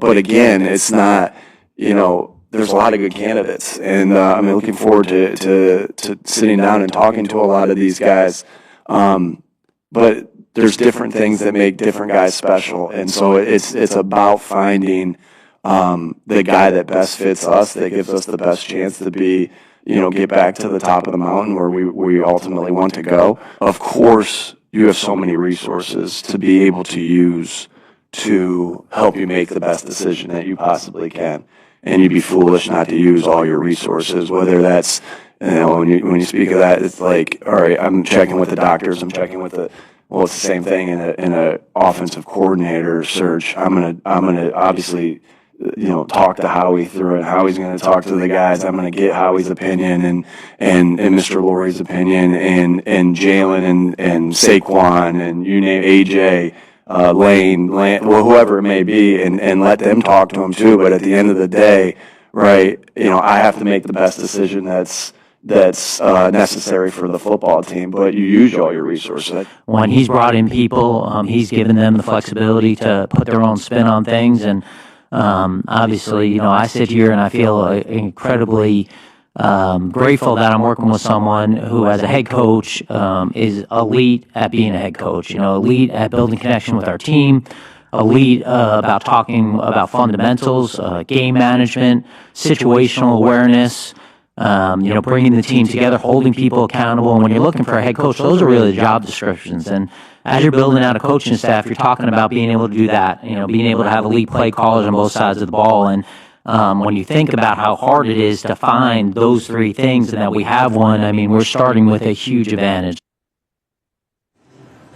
Speaker 4: but again, it's not, there's a lot of good candidates, and I'm looking forward to sitting down and talking to a lot of these guys. But there's different things that make different guys special, and so it's about finding the guy that best fits us, that gives us the best chance to be, get back to the top of the mountain where we ultimately want to go. Of course, you have so many resources to be able to use to help you make the best decision that you possibly can. And you'd be foolish not to use all your resources, whether that's, when you speak of that, it's like, all right, I'm checking with the doctors, I'm checking with it's the same thing in a offensive coordinator search. I'm gonna obviously talk to Howie through it. Howie's going to talk to the guys. I'm going to get Howie's opinion and Mr. Lurie's opinion and Jalen and Saquon and you name AJ, Lane, well, whoever it may be, and let them talk to him too. But at the end of the day, right, I have to make the best decision that's necessary for the football team, but you use all your resources.
Speaker 2: When he's brought in people, he's given them the flexibility to put their own spin on things. And obviously, I sit here and I feel incredibly grateful that I'm working with someone who, as a head coach, is elite at being a head coach, elite at building connection with our team, elite about talking about fundamentals, game management, situational awareness, bringing the team together, holding people accountable. And when you're looking for a head coach, those are really the job descriptions. And as you're building out a coaching staff, you're talking about being able to do that, being able to have elite play callers on both sides of the ball. And when you think about how hard it is to find those three things and that we have one, we're starting with a huge advantage.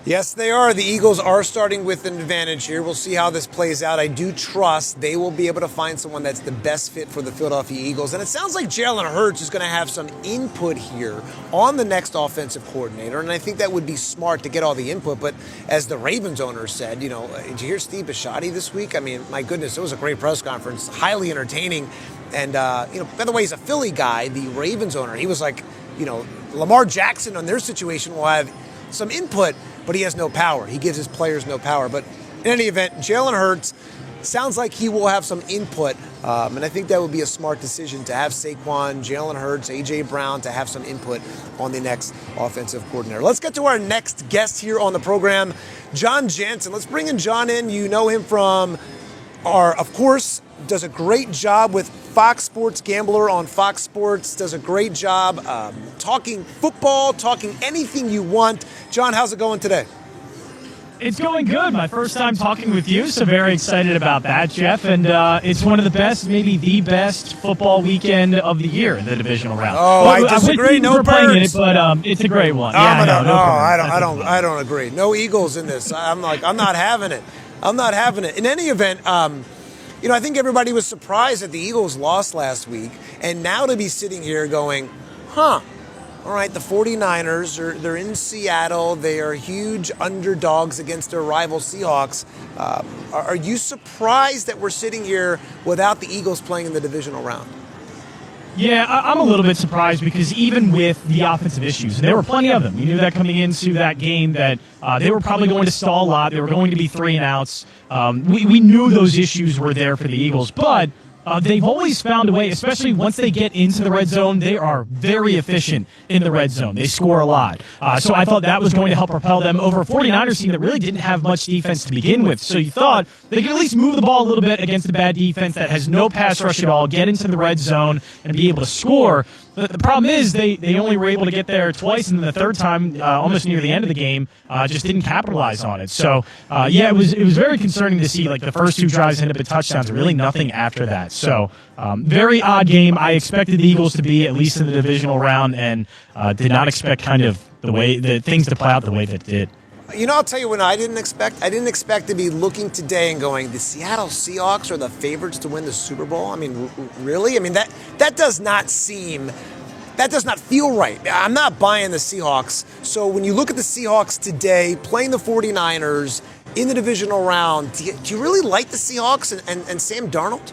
Speaker 1: Yes, they are. The Eagles are starting with an advantage here. We'll see how this plays out. I do trust they will be able to find someone that's the best fit for the Philadelphia Eagles. And it sounds like Jalen Hurts is going to have some input here on the next offensive coordinator. And I think that would be smart to get all the input. But as the Ravens owner said, did you hear Steve Bisciotti this week? My goodness, it was a great press conference, highly entertaining. And, by the way, he's a Philly guy, the Ravens owner. He was like, Lamar Jackson on their situation will have some input, but he has no power. He gives his players no power. But in any event, Jalen Hurts sounds like he will have some input, and I think that would be a smart decision to have Saquon, Jalen Hurts, A.J. Brown to have some input on the next offensive coordinator. Let's get to our next guest here on the program, John Jansen. Let's bring in John in. You know him from of course, does a great job with Fox Sports Gambler on Fox Sports, does a great job talking football, talking anything you want. John, how's it going today?
Speaker 5: It's going good. My first time talking with you, so very excited about that, Jeff. And it's one of the best, maybe the best football weekend of the year in the divisional round.
Speaker 1: Oh, I disagree. No birds.
Speaker 5: But it's a great one.
Speaker 1: I don't agree. No Eagles in this. I'm not having it. I'm not having it. In any event, I think everybody was surprised that the Eagles lost last week, and now to be sitting here going, all right, the 49ers, they're in Seattle. They are huge underdogs against their rival Seahawks. Are you surprised that we're sitting here without the Eagles playing in the divisional round?
Speaker 5: Yeah, I'm a little bit surprised because even with the offensive issues, and there were plenty of them. You knew that coming into that game that they were probably going to stall a lot. They were going to be 3-and-outs. We knew those issues were there for the Eagles, but they've always found a way, especially once they get into the red zone, they are very efficient in the red zone. They score a lot. So I thought that was going to help propel them over a 49ers team that really didn't have much defense to begin with. So you thought they could at least move the ball a little bit against a bad defense that has no pass rush at all, get into the red zone, and be able to score. The problem is they only were able to get there twice, and then the third time, almost near the end of the game, just didn't capitalize on it. So, it was very concerning to see the first two drives end up at touchdowns, and really nothing after that. So, very odd game. I expected the Eagles to be at least in the divisional round, and did not expect kind of the things to play out the way that it did.
Speaker 1: I'll tell you what I didn't expect. I didn't expect to be looking today and going, the Seattle Seahawks are the favorites to win the Super Bowl? Really? That does not feel right. I'm not buying the Seahawks. So when you look at the Seahawks today, playing the 49ers in the divisional round, do you really like the Seahawks and Sam Darnold?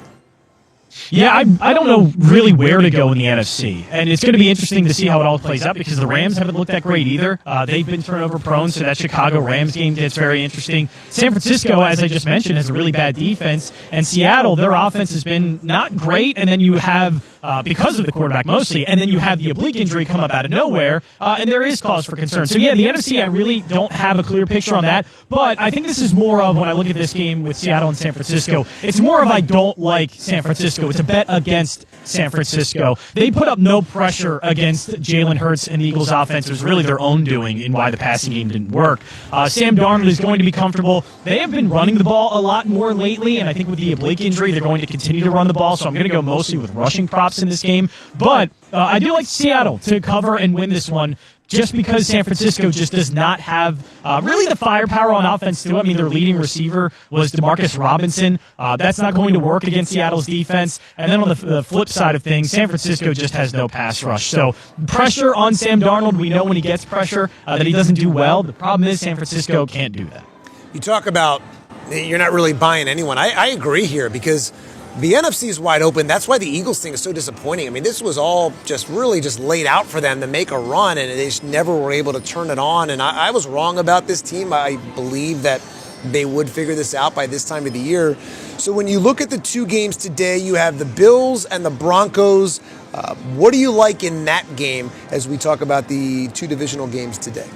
Speaker 5: Yeah, I don't know really where to go in the NFC. And it's going to be interesting to see how it all plays out because the Rams haven't looked that great either. They've been turnover prone, so that Chicago Rams game gets very interesting. San Francisco, as I just mentioned, has a really bad defense. And Seattle, their offense has been not great. And then you have, because of the quarterback mostly, and then you have the oblique injury come up out of nowhere. And there is cause for concern. So, yeah, the NFC, I really don't have a clear picture on that. But I think this is more of, when I look at this game with Seattle and San Francisco, it's more of I don't like San Francisco. It's a bet against San Francisco. They put up no pressure against Jalen Hurts and the Eagles' offense. It was really their own doing in why the passing game didn't work. Sam Darnold is going to be comfortable. They have been running the ball a lot more lately, and I think with the oblique injury, they're going to continue to run the ball, so I'm going to go mostly with rushing props in this game. But I do like Seattle to cover and win this one, just because San Francisco just does not have really the firepower on offense too. I mean, their leading receiver was Demarcus Robinson. That's not going to work against Seattle's defense. And then on the flip side of things, San Francisco just has no pass rush. So pressure on Sam Darnold, we know when he gets pressure that he doesn't do well. The problem is San Francisco can't do that.
Speaker 1: You talk about you're not really buying anyone. I agree here because the NFC is wide open. That's why the Eagles thing is so disappointing. I mean, this was all just laid out for them to make a run, and they just never were able to turn it on. And I was wrong about this team. I believe that they would figure this out by this time of the year. So when you look at the two games today, you have the Bills and the Broncos. What do you like in that game as we talk about the two divisional games today?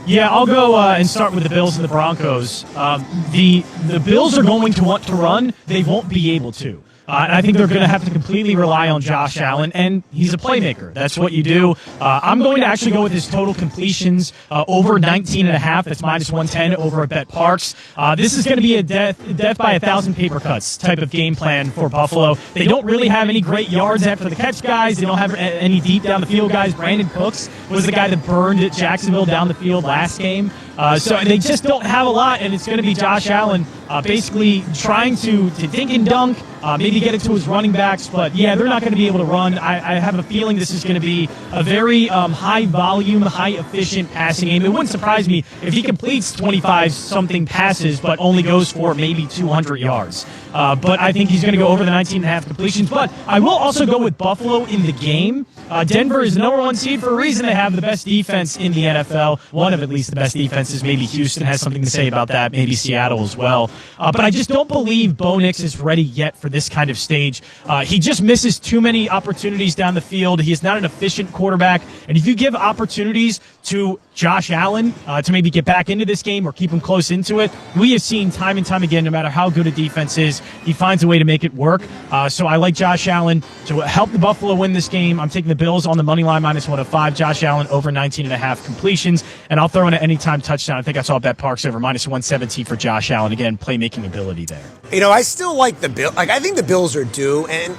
Speaker 5: Yeah, I'll go and start with the Bills and the Broncos. The Bills are going to want to run. They won't be able to. And I think they're going to have to completely rely on Josh Allen, and he's a playmaker. That's what you do. I'm going to actually go with his total completions over 19.5. That's minus 110 over at Bet Parks. This is going to be a death by 1,000 paper cuts type of game plan for Buffalo. They don't really have any great yards after the catch guys. They don't have any deep down the field guys. Brandon Cooks was the guy that burned at Jacksonville down the field last game. So they just don't have a lot, and it's going to be Josh Allen basically trying to dink and dunk, maybe get it to his running backs. But, yeah, they're not going to be able to run. I have a feeling this is going to be a very high-volume, high-efficient passing game. It wouldn't surprise me if he completes 25-something passes but only goes for maybe 200 yards. But I think he's going to go over the 19.5 completions. But I will also go with Buffalo in the game. Denver is the number one seed for a reason. They have the best defense in the NFL. One of at least the best defenses. Maybe Houston has something to say about that. Maybe Seattle as well. But I just don't believe Bo Nix is ready yet for this kind of stage. He just misses too many opportunities down the field. He is not an efficient quarterback. And if you give opportunities to Josh Allen to maybe get back into this game or keep him close into it, we have seen time and time again, no matter how good a defense is, he finds a way to make it work. So I like Josh Allen to help the Buffalo win this game. I'm taking the Bills on the money line minus 105. Josh Allen over 19.5 completions. And I'll throw in an anytime touchdown. I think I saw Bet Parks over minus 117 for Josh Allen. Again, playmaking ability there.
Speaker 1: You know, I still like the Bills. I think the Bills are due, and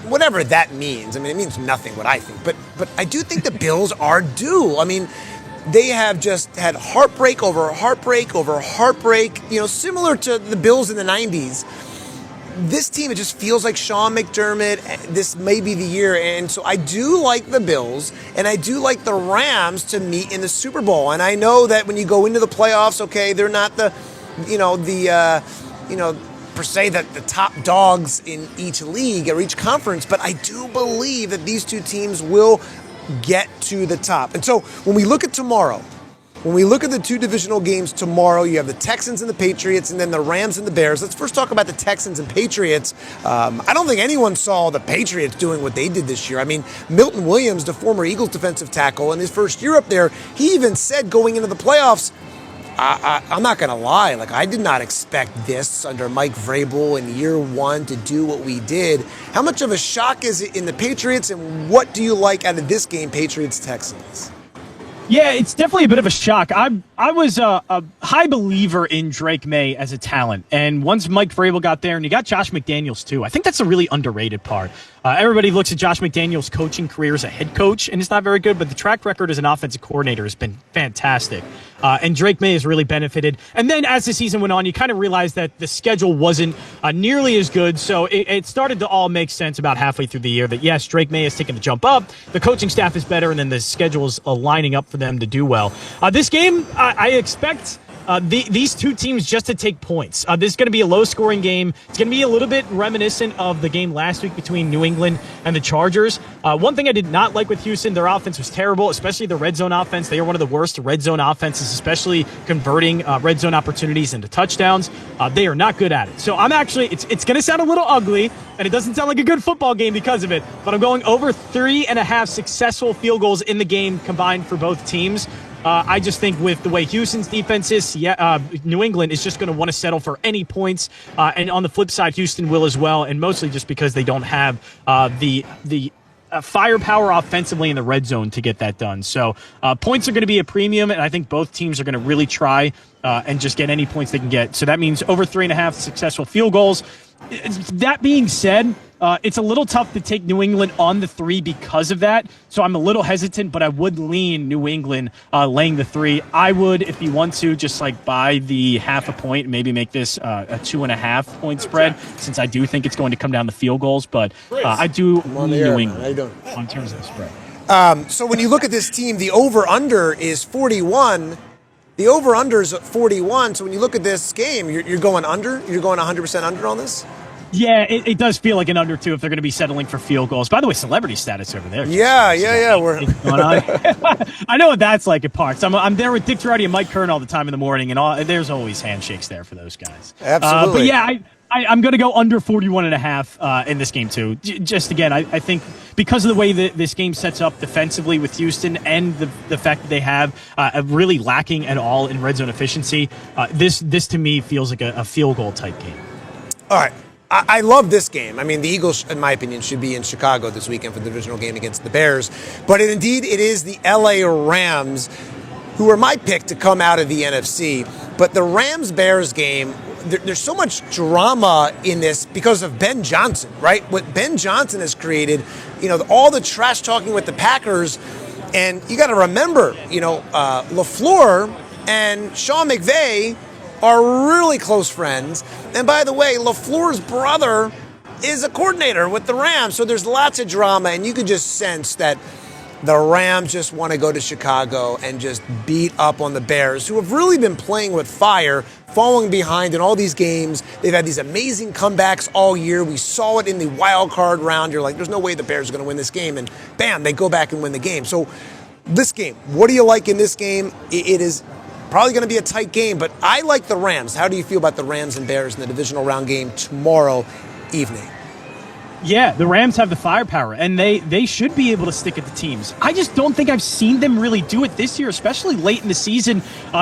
Speaker 1: whatever that means. I mean, it means nothing what I think. But I do think the Bills are due. I mean, they have just had heartbreak over heartbreak over heartbreak, similar to the Bills in the 90s. This team, it just feels like Sean McDermott. This may be the year. And so I do like the Bills, and I do like the Rams to meet in the Super Bowl. And I know that when you go into the playoffs, okay, they're not per se that the top dogs in each league or each conference, but I do believe that these two teams will get to the top. And so when we look at tomorrow, when we look at the two divisional games tomorrow, you have the Texans and the Patriots, and then the Rams and the Bears. Let's first talk about the Texans and Patriots. I don't think anyone saw the Patriots doing what they did this year. I mean, Milton Williams, the former Eagles defensive tackle, in his first year up there, he even said going into the playoffs, I'm not going to lie. Like, I did not expect this under Mike Vrabel in year one to do what we did. How much of a shock is it in the Patriots, and what do you like out of this game, Patriots-Texans?
Speaker 5: Yeah, it's definitely a bit of a shock. I was a high believer in Drake May as a talent, and once Mike Vrabel got there, and you got Josh McDaniels too, I think that's a really underrated part. Everybody looks at Josh McDaniels' coaching career as a head coach, and it's not very good, but the track record as an offensive coordinator has been fantastic. And Drake May has really benefited. And then as the season went on, you kind of realized that the schedule wasn't nearly as good, so it started to all make sense about halfway through the year that, yes, Drake May has taken the jump up, the coaching staff is better, and then the schedule is lining up for them to do well. This game, I expect these two teams just to take points. This is going to be a low-scoring game. It's going to be a little bit reminiscent of the game last week between New England and the Chargers. One thing I did not like with Houston, their offense was terrible, especially the red zone offense. They are one of the worst red zone offenses, especially converting red zone opportunities into touchdowns. They are not good at it. So I'm actually, it's going to sound a little ugly, and it doesn't sound like a good football game because of it, but I'm going over 3.5 successful field goals in the game combined for both teams. I just think with the way Houston's defense is, New England is just going to want to settle for any points. And on the flip side, Houston will as well, and mostly just because they don't have the firepower offensively in the red zone to get that done. So points are going to be a premium, and I think both teams are going to really try and just get any points they can get. So that means over 3.5 successful field goals. That being said, It's a little tough to take New England on the 3 because of that, so I'm a little hesitant, but I would lean New England laying the 3. I would, if you want to, just like buy the half a point and maybe make this a 2.5 point spread, since I do think it's going to come down to field goals, but I do lean New England on terms of the spread.
Speaker 1: So when you look at this team, the over-under is 41. The over-under is 41, so when you look at this game, you're going under? You're going 100% under on this?
Speaker 5: Yeah, it does feel like an under 2 if they're going to be settling for field goals. By the way, celebrity status over there.
Speaker 1: Yeah. We're
Speaker 5: I know what that's like at Parks. I'm there with Dick Girardi and Mike Kern all the time in the morning, and there's always handshakes there for those guys.
Speaker 1: Absolutely.
Speaker 5: But yeah, I'm going to go under 41.5 in this game too. Just again, I think because of the way that this game sets up defensively with Houston and the fact that they have a really lacking at all in red zone efficiency, this to me feels like a field goal type game.
Speaker 1: All right. I love this game. I mean, the Eagles, in my opinion, should be in Chicago this weekend for the divisional game against the Bears. But it is the LA Rams who are my pick to come out of the NFC. But the Rams-Bears game, there's so much drama in this because of Ben Johnson, right? What Ben Johnson has created, all the trash talking with the Packers. And you got to remember, LaFleur and Sean McVay are really close friends. And by the way, LaFleur's brother is a coordinator with the Rams. So there's lots of drama, and you could just sense that the Rams just want to go to Chicago and just beat up on the Bears, who have really been playing with fire, falling behind in all these games. They've had these amazing comebacks all year. We saw it in the wild card round. You're like, there's no way the Bears are going to win this game. And bam, they go back and win the game. So this game, what do you like in this game? It is probably going to be a tight game, but I like the Rams. How do you feel about the Rams and Bears in the divisional round game tomorrow evening?
Speaker 5: Yeah, the Rams have the firepower, and they should be able to stick at the teams. I just don't think I've seen them really do it this year, especially late in the season.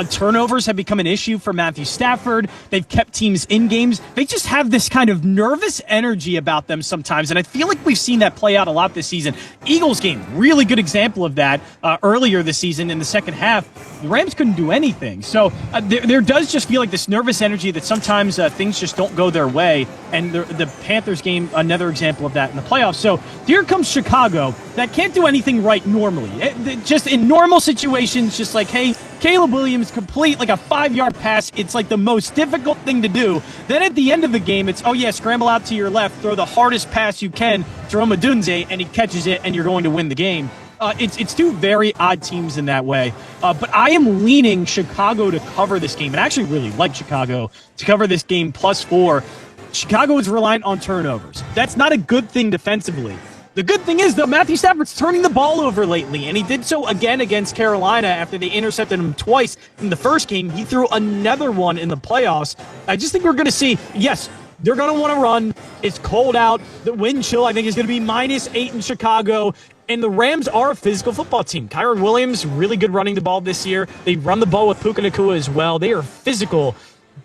Speaker 5: Turnovers have become an issue for Matthew Stafford. They've kept teams in games. They just have this kind of nervous energy about them sometimes, and I feel like we've seen that play out a lot this season. Eagles game, really good example of that earlier this season in the second half. The Rams couldn't do anything. So there does just feel like this nervous energy that sometimes things just don't go their way, and the Panthers game, another example of that in the playoffs. So here comes Chicago that can't do anything right normally. Just in normal situations, just like, hey, Caleb Williams complete like a 5-yard pass. It's like the most difficult thing to do. Then at the end of the game, it's, scramble out to your left, throw the hardest pass you can, Jerome Odunze, and he catches it, and you're going to win the game. It's two very odd teams in that way. But I am leaning Chicago to cover this game, and I actually really like Chicago to cover this game +4. Chicago is reliant on turnovers. That's not a good thing defensively. The good thing is, though, Matthew Stafford's turning the ball over lately, and he did so again against Carolina after they intercepted him twice in the first game. He threw another one in the playoffs. I just think we're going to see, yes, they're going to want to run. It's cold out. The wind chill, I think, is going to be -8 in Chicago. And the Rams are a physical football team. Kyren Williams, really good running the ball this year. They run the ball with Puka Nacua as well. They are physical.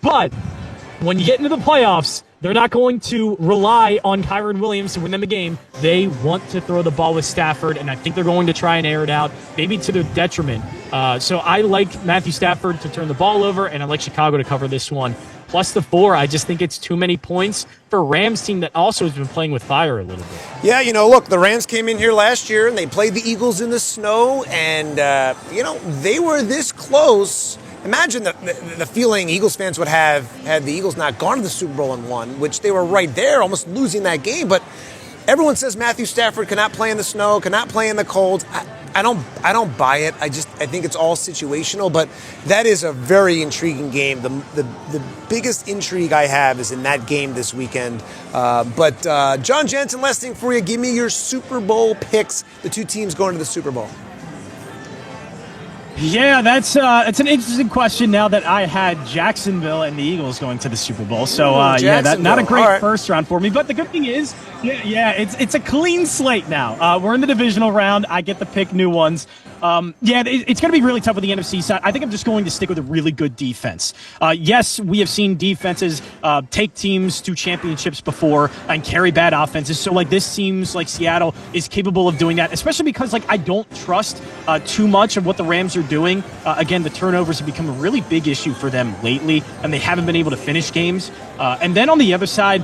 Speaker 5: But when you get into the playoffs, they're not going to rely on Kyren Williams to win them a game. They want to throw the ball with Stafford, and I think they're going to try and air it out, maybe to their detriment. So I like Matthew Stafford to turn the ball over, and I like Chicago to cover this one. +4, I just think it's too many points for a Rams team that also has been playing with fire a little bit.
Speaker 1: Yeah, look, the Rams came in here last year, and they played the Eagles in the snow, and, they were this close. Imagine the feeling Eagles fans would have had the Eagles not gone to the Super Bowl and won, which they were right there, almost losing that game. But everyone says Matthew Stafford cannot play in the snow, cannot play in the cold. I don't buy it. I think it's all situational. But that is a very intriguing game. The biggest intrigue I have is in that game this weekend. But John Jensen, last thing for you. Give me your Super Bowl picks. The two teams going to the Super Bowl.
Speaker 5: Yeah, it's an interesting question now that I had Jacksonville and the Eagles going to the Super Bowl. So, that's not a great first round for me. But the good thing is, it's a clean slate now. We're in the divisional round. I get to pick new ones. It's going to be really tough with the NFC side. I think I'm just going to stick with a really good defense. Yes, we have seen defenses take teams to championships before and carry bad offenses. So, this seems like Seattle is capable of doing that, especially because, I don't trust too much of what the Rams are doing. Again, the turnovers have become a really big issue for them lately, and they haven't been able to finish games. And then on the other side,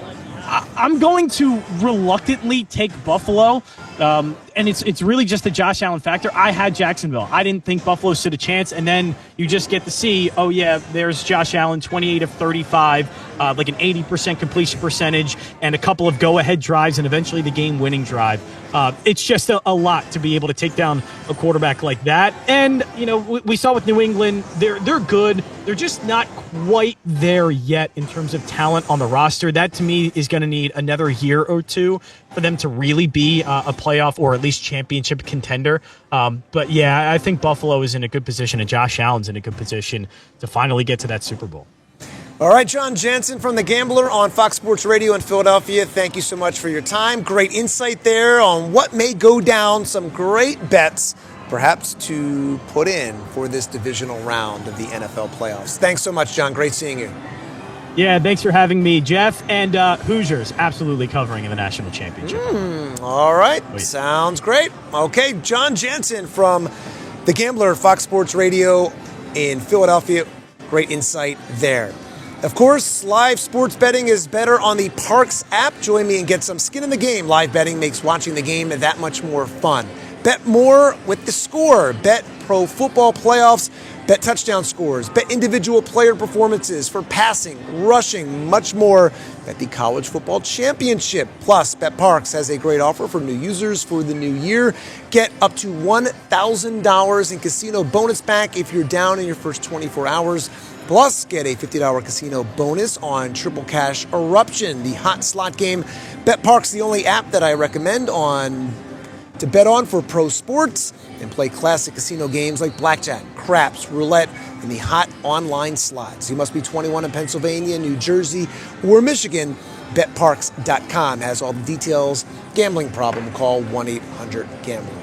Speaker 5: I'm going to reluctantly take Buffalo, and it's really just the Josh Allen factor. I had Jacksonville. I didn't think Buffalo stood a chance, and then you just get to see, oh yeah, there's Josh Allen, 28 of 35, like an 80% completion percentage, and a couple of go-ahead drives, and eventually the game-winning drive. It's just a lot to be able to take down a quarterback like that. And, we saw with New England, they're good. They're just not quite there yet in terms of talent on the roster. That, to me, is going to need another year or two for them to really be a playoff or at least championship contender. But, yeah, I think Buffalo is in a good position, and Josh Allen's in a good position to finally get to that Super Bowl.
Speaker 1: All right, John Jansen from The Gambler on Fox Sports Radio in Philadelphia. Thank you so much for your time. Great insight there on what may go down, some great bets perhaps to put in for this divisional round of the NFL playoffs. Thanks so much, John. Great seeing you.
Speaker 5: Yeah, thanks for having me, Jeff. And Hoosiers absolutely covering in the national championship.
Speaker 1: All right, sounds great. Okay, John Jansen from The Gambler, Fox Sports Radio in Philadelphia. Great insight there. Of course, live sports betting is better on the Parx app. Join me and get some skin in the game. Live betting makes watching the game that much more fun. Bet more with the Score. Bet pro football playoffs. Bet touchdown scores. Bet individual player performances for passing, rushing, much more. Bet the college football championship. Plus, Bet Parx has a great offer for new users for the new year. Get up to $1,000 in casino bonus back if you're down in your first 24 hours. Plus, get a $50 casino bonus on Triple Cash Eruption, the hot slot game. Bet Parx, the only app that I recommend to bet on for pro sports and play classic casino games like blackjack, craps, roulette, and the hot online slots. You must be 21 in Pennsylvania, New Jersey, or Michigan. BetParx.com has all the details. Gambling problem, call 1-800-GAMBLER.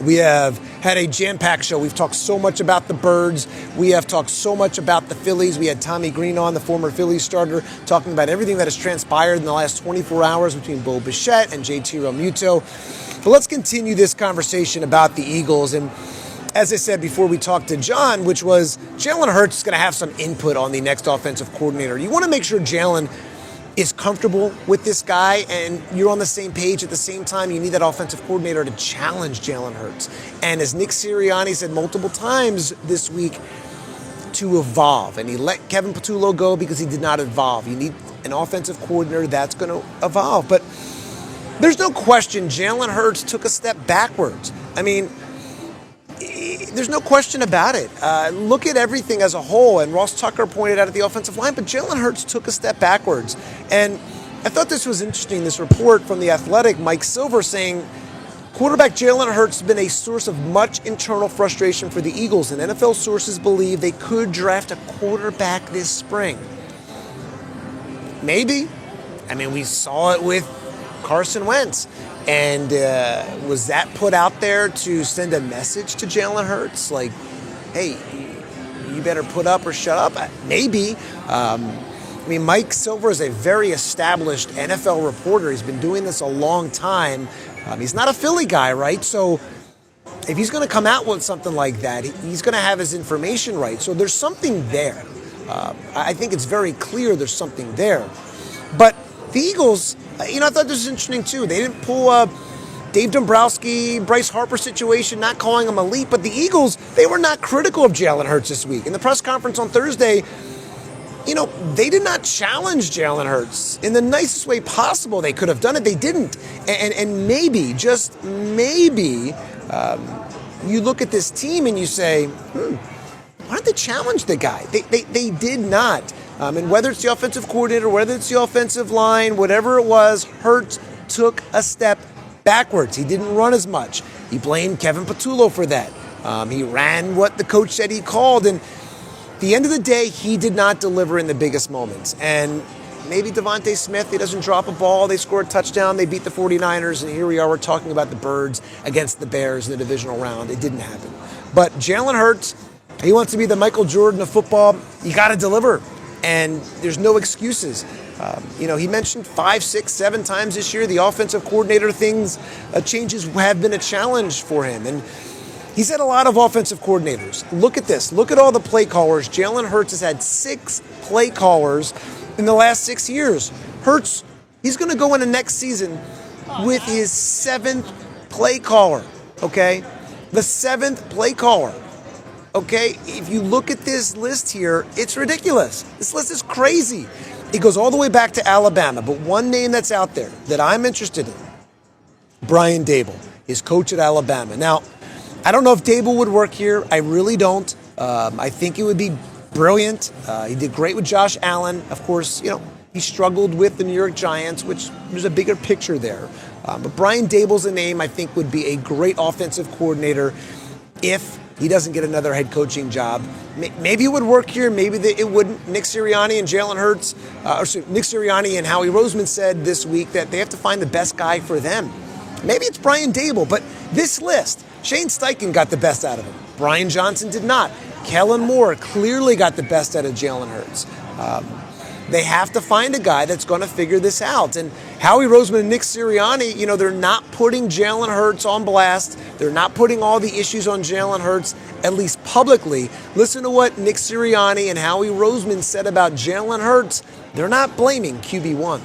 Speaker 1: We have had a jam-packed show. We've talked so much about the Birds. We have talked so much about the Phillies. We had Tommy Green on, the former Phillies starter, talking about everything that has transpired in the last 24 hours between Bo Bichette and JT Realmuto. But let's continue this conversation about the Eagles. And as I said before we talked to John, which was Jalen Hurts is going to have some input on the next offensive coordinator. You want to make sure Jalen is comfortable with this guy and you're on the same page. At the same time, you need that offensive coordinator to challenge Jalen Hurts. And as Nick Sirianni said multiple times this week, to evolve. And he let Kevin Patullo go because he did not evolve. You need an offensive coordinator that's going to evolve. But there's no question Jalen Hurts took a step backwards. I mean, there's no question about it. Look at everything as a whole, and Ross Tucker pointed out at the offensive line, but Jalen Hurts took a step backwards. And I thought this was interesting, this report from The Athletic, Mike Silver, saying quarterback Jalen Hurts has been a source of much internal frustration for the Eagles, and NFL sources believe they could draft a quarterback this spring. Maybe. I mean, we saw it with Carson Wentz. And was that put out there to send a message to Jalen Hurts? Like, hey, you better put up or shut up? Maybe. I mean, Mike Silver is a very established NFL reporter. He's been doing this a long time. He's not a Philly guy, right? So if he's going to come out with something like that, he's going to have his information right. So there's something there. I think it's very clear there's something there. But the Eagles, I thought this was interesting too. They didn't pull a Dave Dombrowski, Bryce Harper situation, not calling them elite, but the Eagles, they were not critical of Jalen Hurts this week. In the press conference on Thursday, they did not challenge Jalen Hurts in the nicest way possible. They could have done it. They didn't. And maybe, just maybe, you look at this team and you say, why don't they challenge the guy? They did not. And whether it's the offensive coordinator, whether it's the offensive line, whatever it was, Hurts took a step backwards. He didn't run as much. He blamed Kevin Patullo for that. He ran what the coach said he called. And at the end of the day, he did not deliver in the biggest moments. And maybe Devontae Smith, he doesn't drop a ball. They score a touchdown. They beat the 49ers. And here we are, we're talking about the Birds against the Bears in the divisional round. It didn't happen. But Jalen Hurts, he wants to be the Michael Jordan of football. You got to deliver. And there's no excuses. He mentioned 5, 6, 7 times this year the offensive coordinator changes have been a challenge for him. And he's had a lot of offensive coordinators. Look at this. Look at all the play callers. Jalen Hurts has had 6 play callers in the last 6 years. Hurts, He's going to go into next season with his 7th play caller, okay? The 7th play caller, okay? If you look at this list here, it's ridiculous. This list is crazy. It goes all the way back to Alabama, but one name that's out there that I'm interested in, Brian Dable, his coach at Alabama. Now, I don't know if Dable would work here. I really don't. I think it would be brilliant. He did great with Josh Allen. Of course, he struggled with the New York Giants, which there's a bigger picture there. But Brian Dable's a name I think would be a great offensive coordinator if he doesn't get another head coaching job. Maybe it would work here. Maybe it wouldn't. Nick Sirianni and Jalen Hurts, Nick Sirianni and Howie Roseman said this week that they have to find the best guy for them. Maybe it's Brian Dable, but this list, Shane Steichen got the best out of him. Brian Johnson did not. Kellen Moore clearly got the best out of Jalen Hurts. They have to find a guy that's going to figure this out. And Howie Roseman and Nick Sirianni, they're not putting Jalen Hurts on blast. They're not putting all the issues on Jalen Hurts, at least publicly. Listen to what Nick Sirianni and Howie Roseman said about Jalen Hurts. They're not blaming QB1.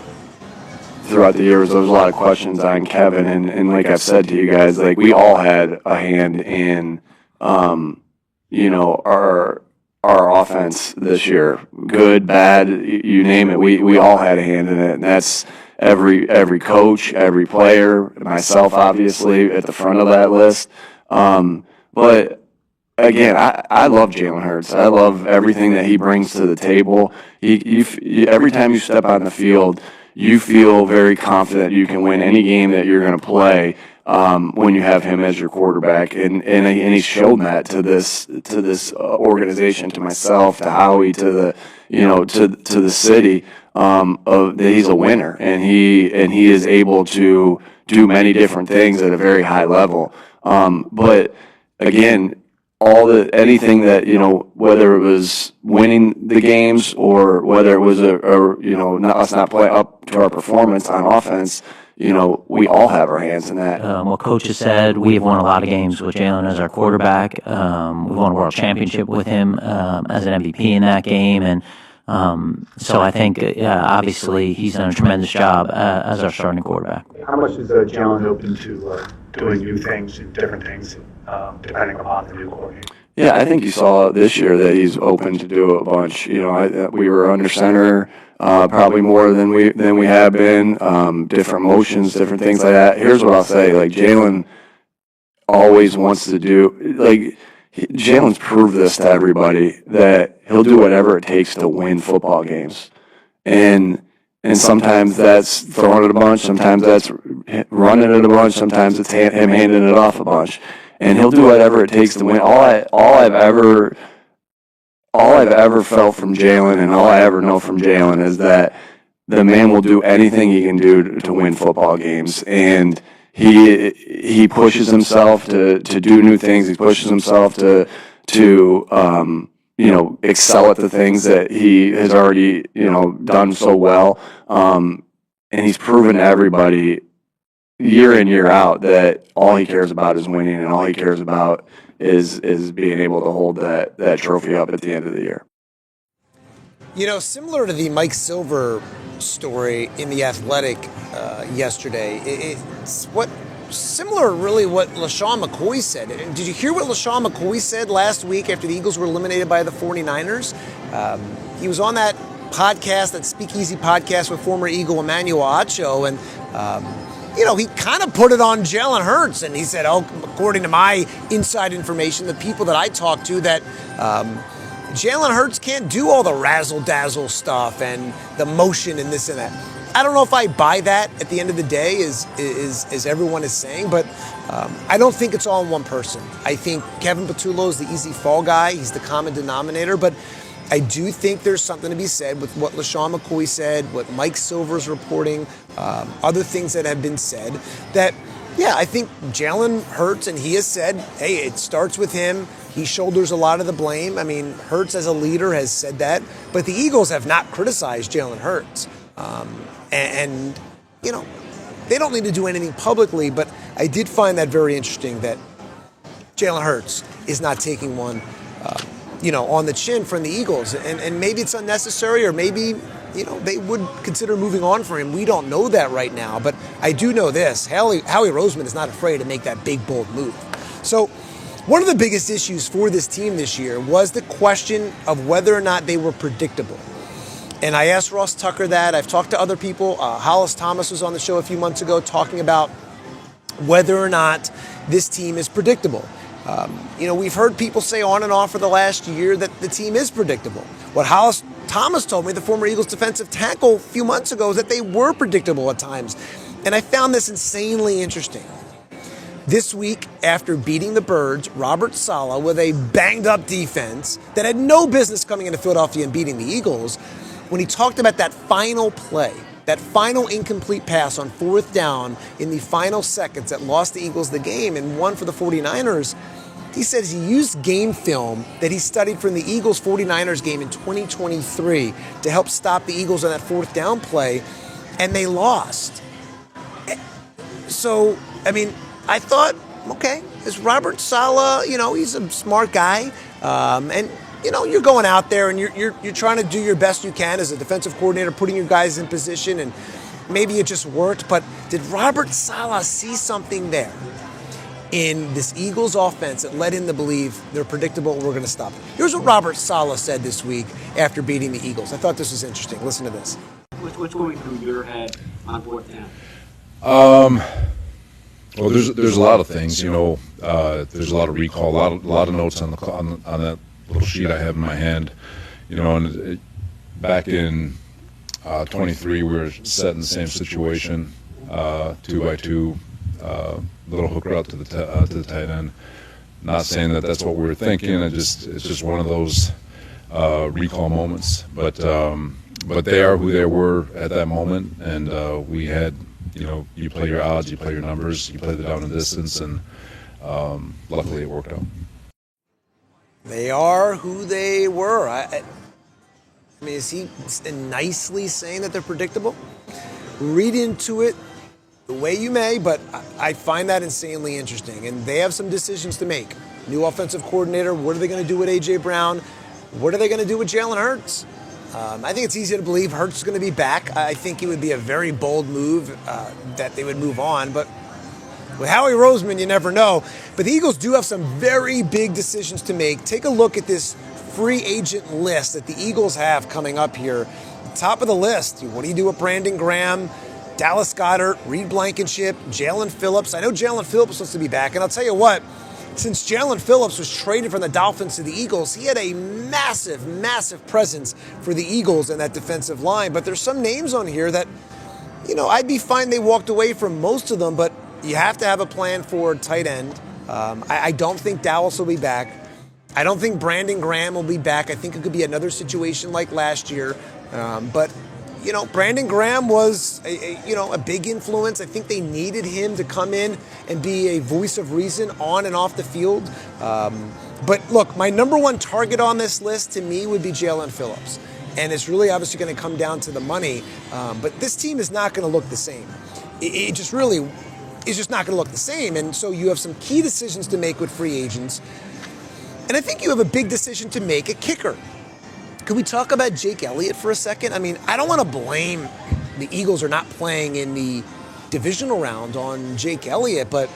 Speaker 4: Throughout the years, there was a lot of questions on Kevin, and like I've said to you guys, like we all had a hand in, our offense this year, good, bad, you name it. We all had a hand in it, and that's every coach, every player, myself obviously at the front of that list. But again, I love Jalen Hurts. I love everything that he brings to the table. Every time you step on the field, you feel very confident you can win any game that you're going to play when you have him as your quarterback, and he's shown that to this organization, to myself, to Howie, to the city, that he's a winner, and he is able to do many different things at a very high level. But again, anything that, whether it was winning the games or whether it was us not play up to our performance on offense, we all have our hands in that.
Speaker 2: What coaches said, we have won a lot of games with Jalen as our quarterback. We won a world championship with him as an MVP in that game. And so I think, obviously, he's done a tremendous job as our starting quarterback.
Speaker 6: How much is Jalen open to doing new things and different things, depending upon the new coordinator?
Speaker 4: Yeah, I think you saw this year that he's open to do a bunch. We were under center probably more than we have been. Different motions, different things like that. Here's what I'll say: like Jalen always wants to do. Like Jalen's proved this to everybody that he'll do whatever it takes to win football games, and sometimes that's throwing it a bunch, sometimes that's running it a bunch, sometimes it's him handing it off a bunch. And he'll do whatever it takes to win. All I've ever felt from Jalen, and all I ever know from Jalen, is that the man will do anything he can do to win football games. And he pushes himself to do new things. He pushes himself to excel at the things that he has already done so well. And he's proven to everybody, year in, year out, that all he cares about is winning, and all he cares about is being able to hold that trophy up at the end of the year.
Speaker 1: Similar to the Mike Silver story in The Athletic yesterday, it's similar really what LaShawn McCoy said. Did you hear what LaShawn McCoy said last week after the Eagles were eliminated by the 49ers? He was on that podcast, that Speakeasy podcast with former Eagle Emmanuel Acho, and he kind of put it on Jalen Hurts, and he said, according to my inside information, the people that I talked to, that Jalen Hurts can't do all the razzle-dazzle stuff and the motion and this and that. I don't know if I buy that at the end of the day, as everyone is saying, but I don't think it's all in one person. I think Kevin Patullo is the easy fall guy. He's the common denominator, but I do think there's something to be said with what LaShawn McCoy said, what Mike Silver's reporting, other things that have been said, that, yeah, I think Jalen Hurts, and he has said, hey, it starts with him. He shoulders a lot of the blame. I mean, Hurts as a leader has said that, but the Eagles have not criticized Jalen Hurts. And they don't need to do anything publicly, but I did find that very interesting that Jalen Hurts is not taking one on the chin from the Eagles. And maybe it's unnecessary, or maybe, they would consider moving on for him. We don't know that right now, but I do know this. Howie Roseman is not afraid to make that big, bold move. So one of the biggest issues for this team this year was the question of whether or not they were predictable. And I asked Ross Tucker that. I've talked to other people. Hollis Thomas was on the show a few months ago talking about whether or not this team is predictable. We've heard people say on and off for the last year that the team is predictable. What Hollis Thomas told me, the former Eagles defensive tackle, a few months ago, is that they were predictable at times. And I found this insanely interesting. This week, after beating the Birds, Robert Saleh, with a banged-up defense that had no business coming into Philadelphia and beating the Eagles, when he talked about that final play, that final incomplete pass on 4th down in the final seconds that lost the Eagles the game and won for the 49ers, he says he used game film that he studied from the Eagles-49ers game in 2023 to help stop the Eagles on that 4th down play, and they lost. So, I thought, okay, is Robert Saleh, he's a smart guy, and you're going out there and you're trying to do your best you can as a defensive coordinator, putting your guys in position, and maybe it just worked. But did Robert Saleh see something there in this Eagles offense that led him to believe they're predictable and we're going to stop them? Here's what Robert Saleh said this week after beating the Eagles. I thought this was interesting. Listen to this.
Speaker 7: What's going through your head on 4th down?
Speaker 8: Well, there's a lot of things. There's a lot of recall, a lot of notes on that little sheet I have in my hand. Back in 23, we were set in the same situation, 2-by-2, little hook route to the tight end. Not saying that that's what we were thinking. It's just one of those recall moments. But they are who they were at that moment, and we had. You play your odds, you play your numbers, you play the down and distance, and luckily it worked out.
Speaker 1: They are who they were. Is he nicely saying that they're predictable? Read into it the way you may, but I find that insanely interesting. And they have some decisions to make. New offensive coordinator, what are they going to do with A.J. Brown? What are they going to do with Jalen Hurts? I think it's easy to believe Hurts is going to be back. I think it would be a very bold move that they would move on. But with Howie Roseman, you never know. But the Eagles do have some very big decisions to make. Take a look at this free agent list that the Eagles have coming up here. Top of the list, what do you do with Brandon Graham, Dallas Goedert, Reed Blankenship, Jalen Phillips? I know Jalen Phillips wants to be back. And I'll tell you what, since Jalen Phillips was traded from the Dolphins to the Eagles, he had a massive, massive presence for the Eagles in that defensive line. But there's some names on here that, I'd be fine they walked away from most of them, but you have to have a plan for tight end. I don't think Dallas will be back. I don't think Brandon Graham will be back. I think it could be another situation like last year. But Brandon Graham was a big influence. I think they needed him to come in and be a voice of reason on and off the field. But look, my number one target on this list to me would be Jalen Phillips. And it's really obviously going to come down to the money. But this team is not going to look the same. It just really is just not going to look the same. And so you have some key decisions to make with free agents. And I think you have a big decision to make at kicker. Can we talk about Jake Elliott for a second? I don't want to blame the Eagles are not playing in the divisional round on Jake Elliott, but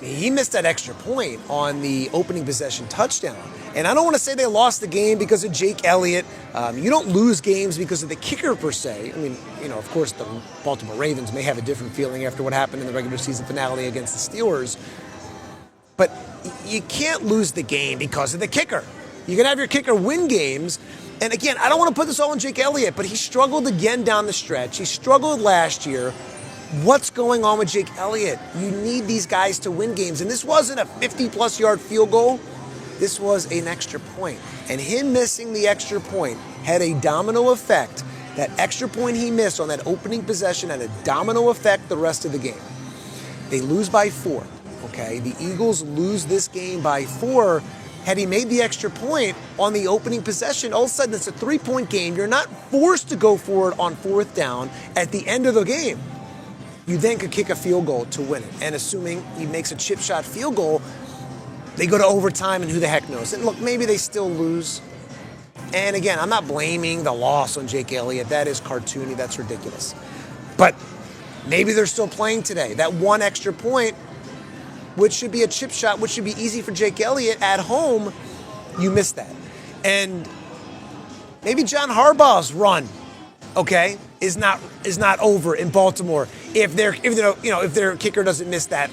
Speaker 1: he missed that extra point on the opening possession touchdown. And I don't want to say they lost the game because of Jake Elliott. You don't lose games because of the kicker per se. Of course, the Baltimore Ravens may have a different feeling after what happened in the regular season finale against the Steelers. But you can't lose the game because of the kicker. You can have your kicker win games. And again, I don't want to put this all on Jake Elliott, but he struggled again down the stretch. He struggled last year. What's going on with Jake Elliott? You need these guys to win games. And this wasn't a 50-plus yard field goal. This was an extra point. And him missing the extra point had a domino effect. That extra point he missed on that opening possession had a domino effect the rest of the game. They lose by 4. Okay, the Eagles lose this game by 4. Had he made the extra point on the opening possession, all of a sudden it's a 3-point game. You're not forced to go for it on 4th down at the end of the game. You then could kick a field goal to win it. And assuming he makes a chip shot field goal, They go to overtime, and who the heck knows? And look, maybe they still lose. And again, I'm not blaming the loss on Jake Elliott. That is cartoony. That's ridiculous. But maybe they're still playing today. That one extra point, which should be a chip shot, which should be easy for Jake Elliott at home, you missed that. And maybe John Harbaugh's run, okay, is not over in Baltimore if their kicker doesn't miss that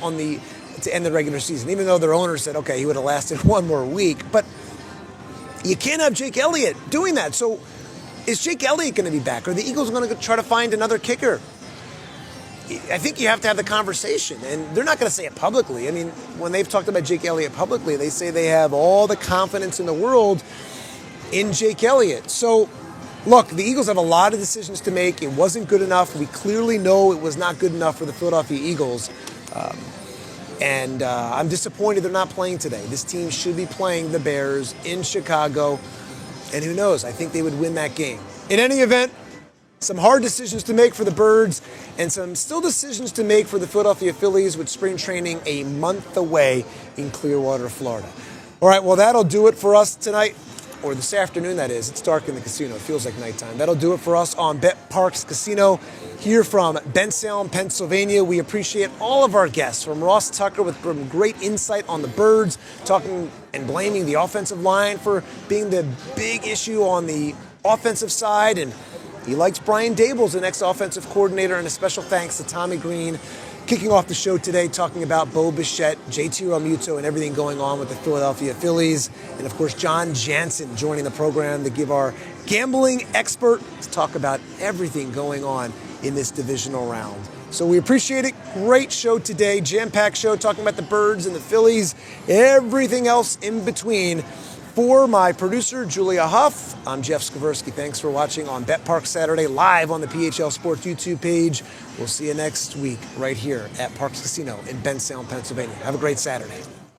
Speaker 1: to end the regular season. Even though their owner said, okay, he would have lasted one more week, but you can't have Jake Elliott doing that. So is Jake Elliott going to be back? Are the Eagles going to try to find another kicker? I think you have to have the conversation, and they're not going to say it publicly. I mean, when they've talked about Jake Elliott publicly, they say they have all the confidence in the world in Jake Elliott. So, look, the Eagles have a lot of decisions to make. It wasn't good enough. We clearly know it was not good enough for the Philadelphia Eagles. And I'm disappointed they're not playing today. This team should be playing the Bears in Chicago. And who knows? I think they would win that game. In any event, some hard decisions to make for the Birds and some still decisions to make for the Philadelphia Phillies with spring training a month away in Clearwater, Florida. All right, well, that'll do it for us tonight. Or this afternoon, that is. It's dark in the casino. It feels like nighttime. That'll do it for us on Bet Parks Casino here from Bensalem, Pennsylvania. We appreciate all of our guests, from Ross Tucker with some great insight on the Birds, talking and blaming the offensive line for being the big issue on the offensive side. And he likes Brian Dable as the next offensive coordinator. And a special thanks to Tommy Green, kicking off the show today, talking about Bo Bichette, JT Realmuto, and everything going on with the Philadelphia Phillies. And, of course, John Jansen joining the program to give our gambling expert to talk about everything going on in this divisional round. So we appreciate it. Great show today, jam-packed show, talking about the Birds and the Phillies, everything else in between. For my producer, Julia Huff, I'm Jeff Skversky. Thanks for watching on Bet Park Saturday, live on the PHL Sports YouTube page. We'll see you next week right here at Parks Casino in Bensalem, Pennsylvania. Have a great Saturday.